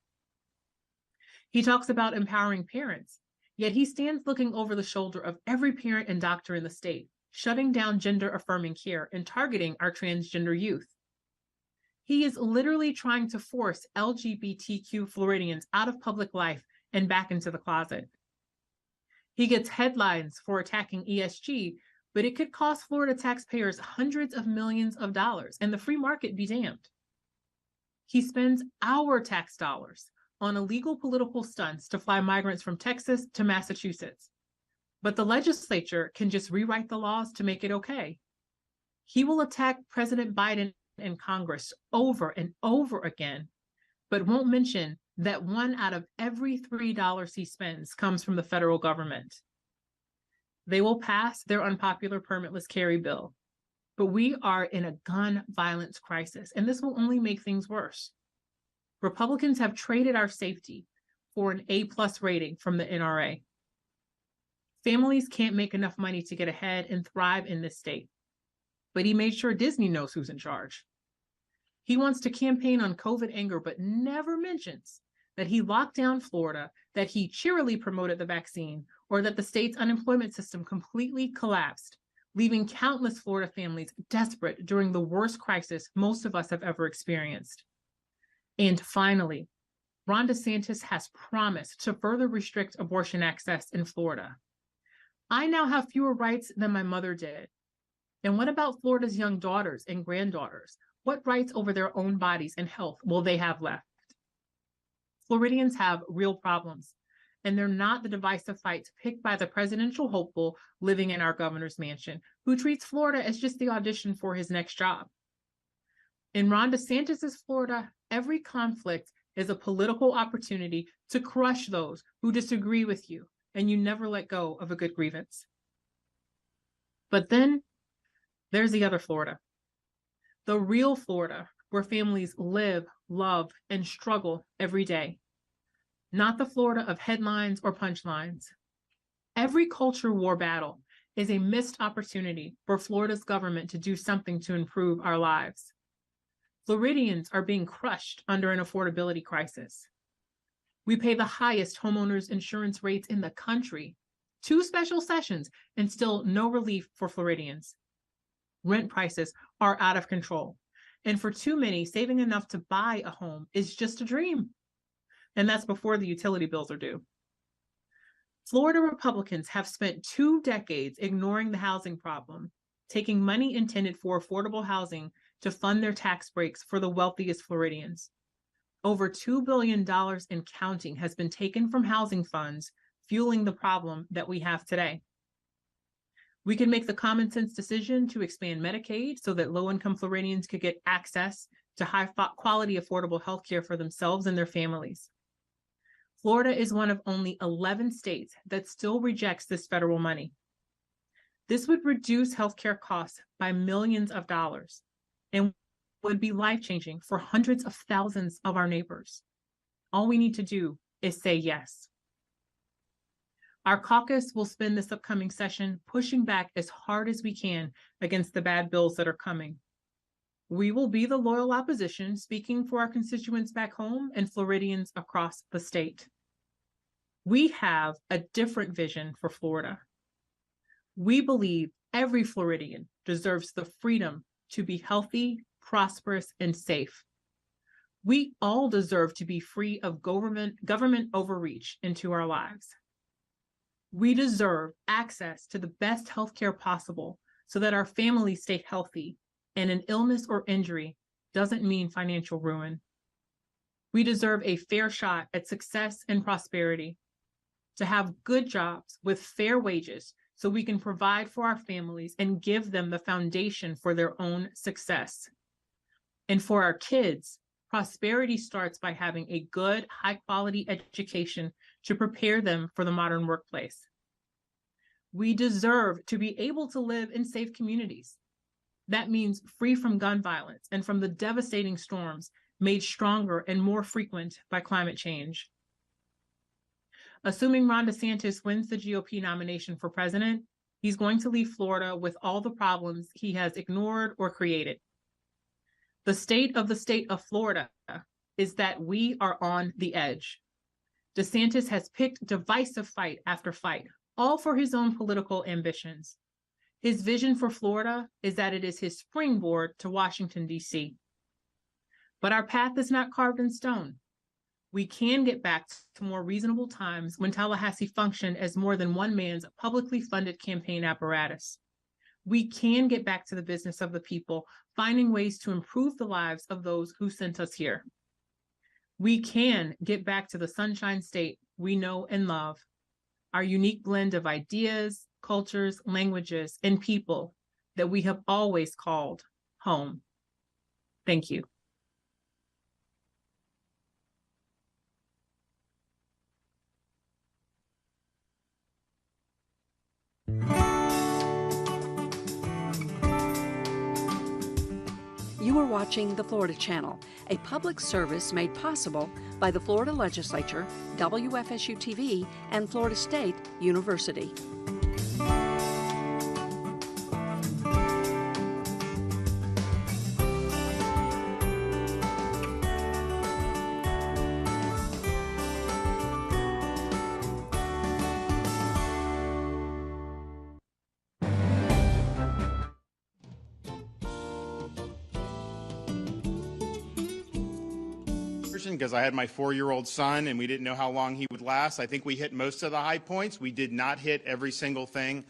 He talks about empowering parents, yet he stands looking over the shoulder of every parent and doctor in the state, shutting down gender-affirming care and targeting our transgender youth. He is literally trying to force LGBTQ Floridians out of public life and back into the closet. He gets headlines for attacking ESG, but it could cost Florida taxpayers hundreds of millions of dollars, and the free market be damned. He spends our tax dollars on illegal political stunts to fly migrants from Texas to Massachusetts. But the legislature can just rewrite the laws to make it okay. He will attack President Biden and Congress over and over again, but won't mention that 1 out of every $3 he spends comes from the federal government. They will pass their unpopular permitless carry bill, but we are in a gun violence crisis, and this will only make things worse. Republicans have traded our safety for an A+ rating from the NRA. Families can't make enough money to get ahead and thrive in this state, but he made sure Disney knows who's in charge. He wants to campaign on COVID anger, but never mentions that he locked down Florida, that he cheerily promoted the vaccine, or that the state's unemployment system completely collapsed, leaving countless Florida families desperate during the worst crisis most of us have ever experienced. And finally, Ron DeSantis has promised to further restrict abortion access in Florida. I now have fewer rights than my mother did. And what about Florida's young daughters and granddaughters? What rights over their own bodies and health will they have left? Floridians have real problems, and they're not the divisive fights picked by the presidential hopeful living in our governor's mansion, who treats Florida as just the audition for his next job. In Ron DeSantis' Florida, every conflict is a political opportunity to crush those who disagree with you, and you never let go of a good grievance. But then there's the other Florida, the real Florida, where families live, love, and struggle every day. Not the Florida of headlines or punchlines. Every culture war battle is a missed opportunity for Florida's government to do something to improve our lives. Floridians are being crushed under an affordability crisis. We pay the highest homeowners insurance rates in the country, 2 special sessions, and still no relief for Floridians. Rent prices are out of control. And for too many, saving enough to buy a home is just a dream. And that's before the utility bills are due. Florida Republicans have spent 2 decades ignoring the housing problem, taking money intended for affordable housing to fund their tax breaks for the wealthiest Floridians. Over $2 billion in counting has been taken from housing funds, fueling the problem that we have today. We can make the common sense decision to expand Medicaid so that low-income Floridians could get access to high-quality affordable health care for themselves and their families. Florida is one of only 11 states that still rejects this federal money. This would reduce healthcare costs by millions of dollars and would be life-changing for hundreds of thousands of our neighbors. All we need to do is say yes. Our caucus will spend this upcoming session pushing back as hard as we can against the bad bills that are coming. We will be the loyal opposition, speaking for our constituents back home and Floridians across the state. We have a different vision for Florida. We believe every Floridian deserves the freedom to be healthy, prosperous, and safe. We all deserve to be free of government overreach into our lives. We deserve access to the best healthcare possible so that our families stay healthy and an illness or injury doesn't mean financial ruin. We deserve a fair shot at success and prosperity, to have good jobs with fair wages so we can provide for our families and give them the foundation for their own success. And for our kids, prosperity starts by having a good, high-quality education to prepare them for the modern workplace. We deserve to be able to live in safe communities. That means free from gun violence and from the devastating storms made stronger and more frequent by climate change. Assuming Ron DeSantis wins the GOP nomination for president, he's going to leave Florida with all the problems he has ignored or created. The state of Florida is that we are on the edge. DeSantis has picked divisive fight after fight, all for his own political ambitions. His vision for Florida is that it is his springboard to Washington, D.C. But our path is not carved in stone. We can get back to more reasonable times when Tallahassee functioned as more than one man's publicly funded campaign apparatus. We can get back to the business of the people, finding ways to improve the lives of those who sent us here. We can get back to the Sunshine State we know and love, our unique blend of ideas, cultures, languages, and people that we have always called home. Thank you. You are watching the Florida Channel, a public service made possible by the Florida Legislature, WFSU-TV, and Florida State University. Because I had my 4-year-old son and we didn't know how long he would last. I think we hit most of the high points. We did not hit every single thing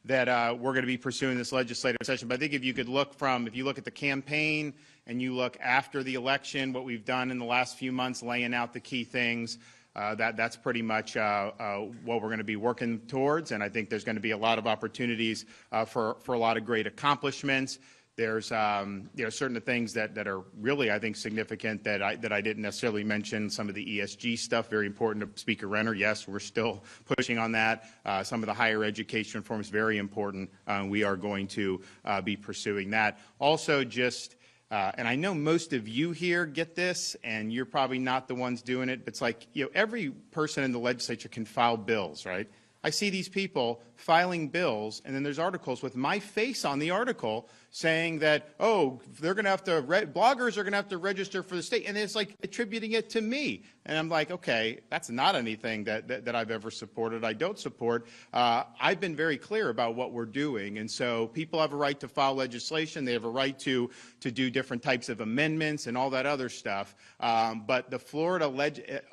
that we're going to be pursuing this legislative session. But I think if you look at the campaign and you look after the election, what we've done in the last few months, laying out the key things, that's pretty much what we're going to be working towards. And I think there's going to be a lot of opportunities for a lot of great accomplishments. There's certain things that are really, I think, significant that I didn't necessarily mention. Some of the ESG stuff, very important to Speaker Renner. Yes, we're still pushing on that. Some of the higher education reforms, very important. We are going to be pursuing that. Also, and I know most of you here get this, and you're probably not the ones doing it, but it's like, every person in the legislature can file bills, right? I see these people filing bills, and then there's articles with my face on the article saying that, oh, they're going to have to, bloggers are going to have to register for the state, and it's like attributing it to me. And I'm like, okay, that's not anything that I've ever supported. I don't support. I've been very clear about what we're doing, and so people have a right to file legislation. They have a right to do different types of amendments and all that other stuff. But the Florida,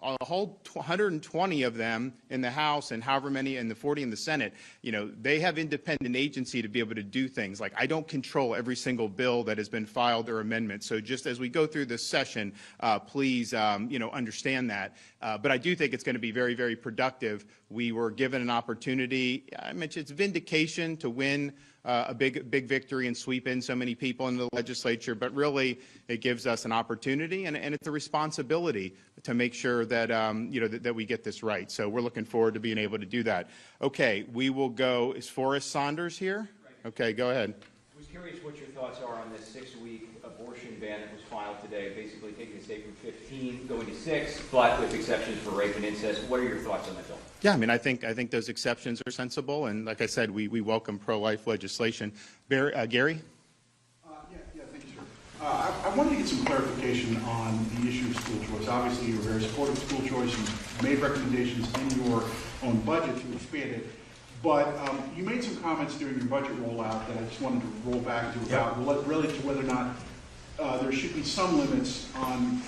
a whole 120 of them in the House and however many in the 40 in the Senate, they have independent agency to be able to do things. Like, I don't control every single bill that has been filed or amendment. So just as we go through this session, please, understand that. But I do think it's going to be very, very productive. We were given an opportunity. I mentioned it's vindication to win a big victory and sweep in so many people in the legislature, but really it gives us an opportunity and it's a responsibility to make sure that that we get this right. So we're looking forward to being able to do that. Okay, we will go. Is Forrest Saunders here? Okay, go ahead. I was curious what your thoughts are on this 6-week abortion ban that was filed today, basically taking the state from 15 going to 6, but with exceptions for rape and incest. What are your thoughts on that bill? Yeah, I mean, I think those exceptions are sensible, and like I said, we welcome pro-life legislation. Gary? Yeah, thank you, sir. I wanted to get some clarification on the issue of school choice. Obviously, you're very supportive of school choice. You've made recommendations in your own budget to expand it. But you made some comments during your budget rollout that I just wanted to roll back to about really to whether or not there should be some limits on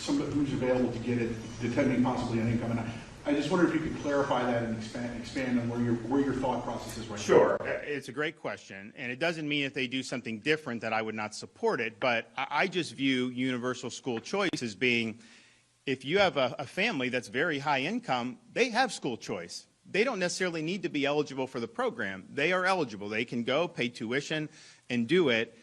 who's available to get it, depending possibly on income. And I just wondered if you could clarify that and expand on where your thought process is right now. Sure. It's a great question, and it doesn't mean if they do something different that I would not support it, but I just view universal school choice as being, if you have a family that's very high income, they have school choice. They don't necessarily need to be eligible for the program. They are eligible. They can go, pay tuition, and do it.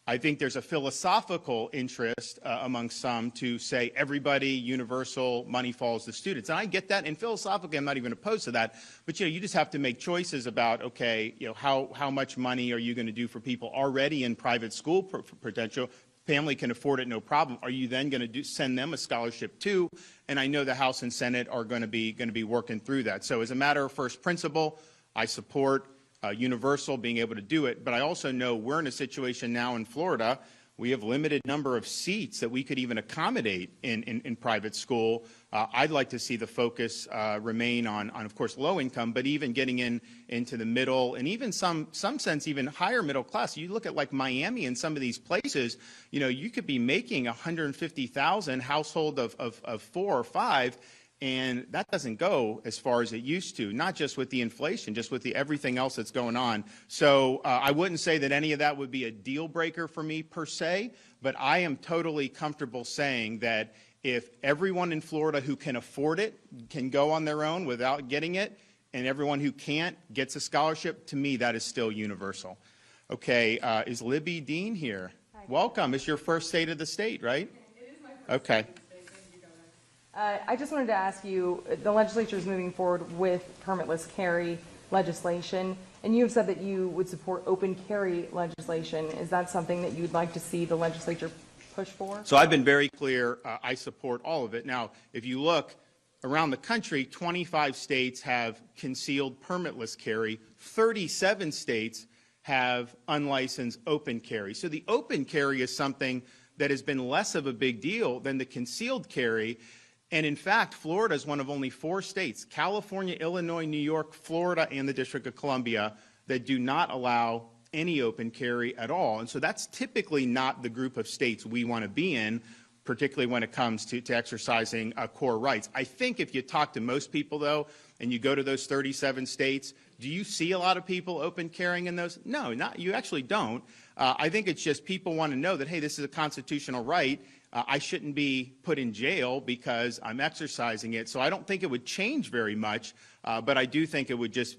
I think there's a philosophical interest among some to say everybody, universal, money falls to students. And I get that, and philosophically I'm not even opposed to that. But you just have to make choices about, okay, how much money are you going to do for people already in private school potential? Family can afford it, no problem. Are you then going to send them a scholarship too? And I know the House and Senate are going to be working through that. So as a matter of first principle, I support universal being able to do it. But I also know we're in a situation now in Florida. We have limited number of seats that we could even accommodate in private school. I'd like to see the focus remain on, of course, low income, but even getting into the middle and even some sense even higher middle class. You look at like Miami and some of these places, you could be making $150,000 household of 4 or 5. And that doesn't go as far as it used to, not just with the inflation, just with everything else that's going on. So I wouldn't say that any of that would be a deal breaker for me per se, but I am totally comfortable saying that if everyone in Florida who can afford it can go on their own without getting it, and everyone who can't gets a scholarship, to me that is still universal. Okay, is Libby Dean here? Hi. Welcome. It's your first State of the State, right? It is my first Okay. I just wanted to ask you, the legislature is moving forward with permitless carry legislation, and you have said that you would support open carry legislation. Is that something that you'd like to see the legislature push for? So I've been very clear. I support all of it. Now, if you look around the country, 25 states have concealed permitless carry. 37 states have unlicensed open carry. So the open carry is something that has been less of a big deal than the concealed carry. And in fact, Florida is one of only 4 states, California, Illinois, New York, Florida, and the District of Columbia, that do not allow any open carry at all. And so that's typically not the group of states we want to be in, particularly when it comes to exercising core rights. I think if you talk to most people, though, and you go to those 37 states, do you see a lot of people open carrying in those? No, you actually don't. I think it's just people want to know that, hey, this is a constitutional right. I shouldn't be put in jail because I'm exercising it. So I don't think it would change very much, but I do think it would just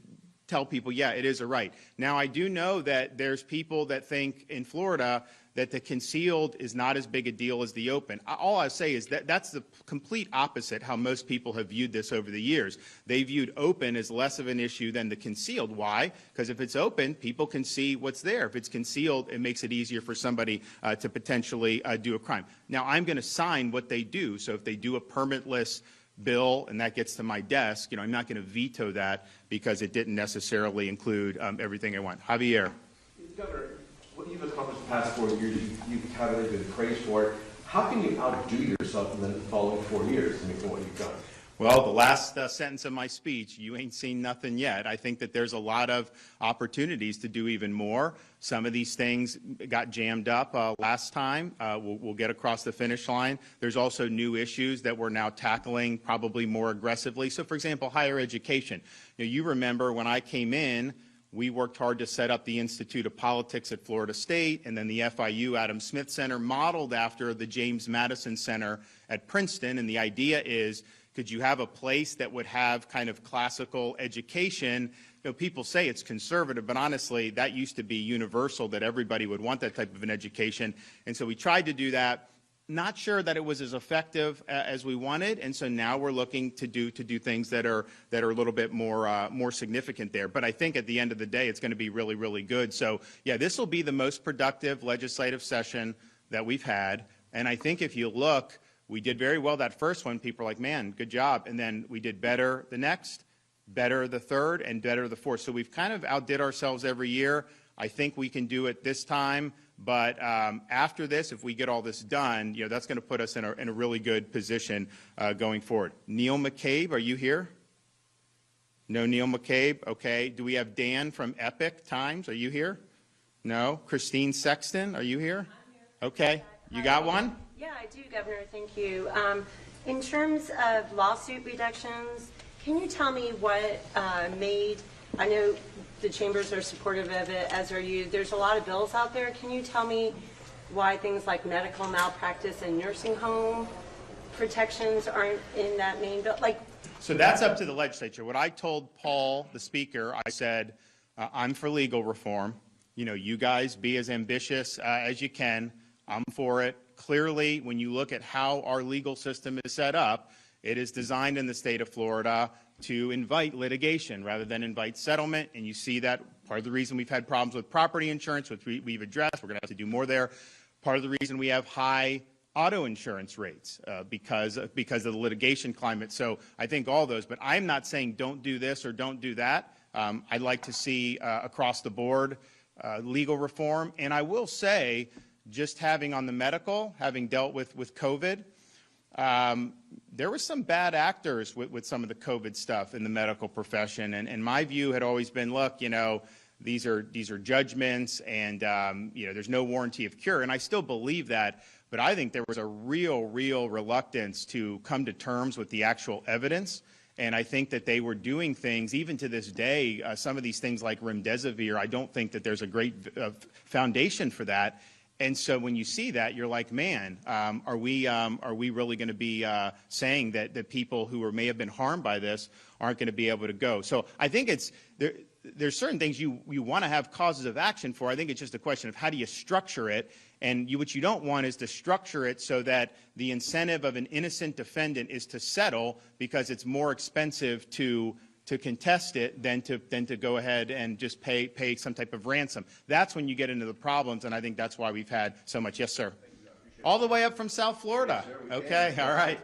tell people, yeah, it is a right. Now, I do know that there's people that think in Florida that the concealed is not as big a deal as the open. All I say is that that's the complete opposite how most people have viewed this over the years. They viewed open as less of an issue than the concealed. Why? Because if it's open, people can see what's there. If it's concealed, it makes it easier for somebody to potentially do a crime. Now, I'm going to sign what they do. So if they do a permitless bill and that gets to my desk, I'm not going to veto that because it didn't necessarily include everything I want. Javier. Governor, what you've accomplished the past 4 years, you've kind of been praised for it. How can you outdo yourself in the following 4 years for what you've done? Well, the last sentence of my speech, you ain't seen nothing yet. I think that there's a lot of opportunities to do even more. Some of these things got jammed up last time. We'll get across the finish line. There's also new issues that we're now tackling probably more aggressively. So, for example, higher education. You remember when I came in, we worked hard to set up the Institute of Politics at Florida State, and then the FIU Adam Smith Center, modeled after the James Madison Center at Princeton. And the idea is, could you have a place that would have kind of classical education? People say it's conservative, but honestly, that used to be universal, that everybody would want that type of an education. And so we tried to do that. Not sure that it was as effective as we wanted, and so now we're looking to do things that are a little bit more significant there. But I think at the end of the day, it's going to be really, really good. So yeah, this will be the most productive legislative session that we've had. And I think if you look, we did very well that first one. People are like, man, good job. And then we did better the next, better the third, and better the fourth. So we've kind of outdid ourselves every year. I think we can do it this time. But after this, if we get all this done, that's going to put us in a really good position going forward. Neil McCabe, are you here? No Neil McCabe? Okay. Do we have Dan from Epic Times? Are you here? No. Christine Sexton, are you here? I'm here. Okay. You got one? Yeah, I do, Governor. Thank you. In terms of lawsuit reductions, can you tell me what made, I know the chambers are supportive of it, as are you. There's a lot of bills out there. Can you tell me why things like medical malpractice and nursing home protections aren't in that main bill? So that's up to the legislature. What I told Paul, the speaker, I said, I'm for legal reform. You guys be as ambitious as you can. I'm for it. Clearly, when you look at how our legal system is set up, it is designed in the state of Florida to invite litigation rather than invite settlement. And you see that part of the reason we've had problems with property insurance, which we've addressed. We're going to have to do more there. Part of the reason we have high auto insurance rates because of the litigation climate. So I think all those, but I'm not saying don't do this or don't do that. I'd like to see across the board legal reform. And I will say, just having on the medical, having dealt with COVID, there were some bad actors with some of the COVID stuff in the medical profession. And my view had always been, look, these are judgments and, there's no warranty of cure. And I still believe that. But I think there was a real reluctance to come to terms with the actual evidence. And I think that they were doing things, even to this day, some of these things like remdesivir, I don't think that there's a great foundation for that. And so when you see that, you're like, man, are we really going to be saying that people who may have been harmed by this aren't going to be able to go? So I think there's certain things you want to have causes of action for. I think it's just a question of how do you structure it. And what you don't want is to structure it so that the incentive of an innocent defendant is to settle because it's more expensive to contest it than to go ahead and just pay some type of ransom. That's when you get into the problems, and I think that's why we've had so much. Yes, sir. All the way up from South Florida. Yes, sir, okay, all right.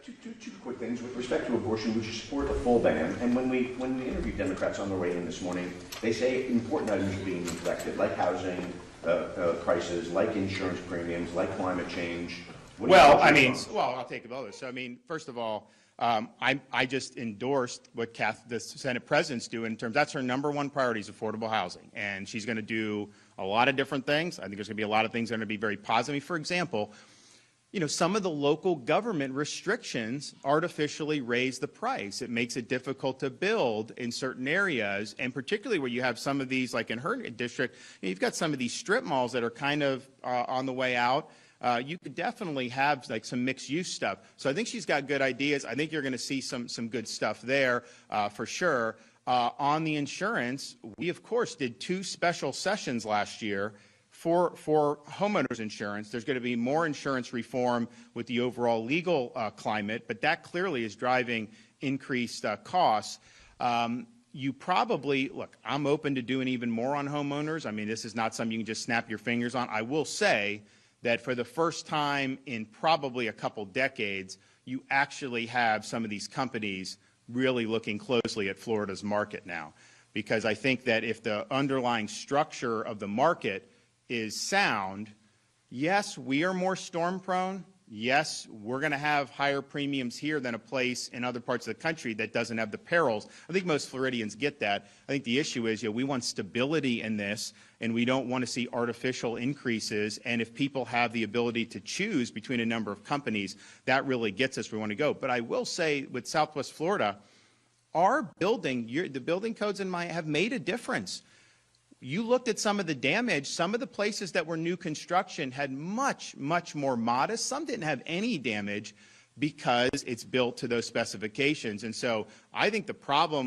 Two quick things. With respect to abortion, would you support a full ban? And when we interviewed Democrats on the way in this morning, they say important items are being neglected, like housing crisis, like insurance premiums, like climate change. Well, I'll take all this. So, first of all, I just endorsed what the Senate President's doing in terms, that's her #1 priority is affordable housing. And she's going to do a lot of different things. I think there's going to be a lot of things that are going to be very positive. For example, some of the local government restrictions artificially raise the price. It makes it difficult to build in certain areas, and particularly where you have some of these, like in her district, you've got some of these strip malls that are kind of on the way out. You could definitely have like some mixed-use stuff. So I think she's got good ideas. I think you're going to see some good stuff there for sure. On the insurance, we, of course, did 2 special sessions last year for homeowners insurance. There's going to be more insurance reform with the overall legal climate, but that clearly is driving increased costs. You probably, look, I'm open to doing even more on homeowners. This is not something you can just snap your fingers on. I will say that for the first time in probably a couple decades, you actually have some of these companies really looking closely at Florida's market now. Because I think that if the underlying structure of the market is sound, yes, we are more storm prone. Yes, we're going to have higher premiums here than a place in other parts of the country that doesn't have the perils. I think most Floridians get that. I think the issue is, we want stability in this, and we don't want to see artificial increases. And if people have the ability to choose between a number of companies, that really gets us where we want to go. But I will say with Southwest Florida, our the building codes have made a difference. You looked at some of the damage, some of the places that were new construction had much more modest. Some didn't have any damage because it's built to those specifications. And so I think the problem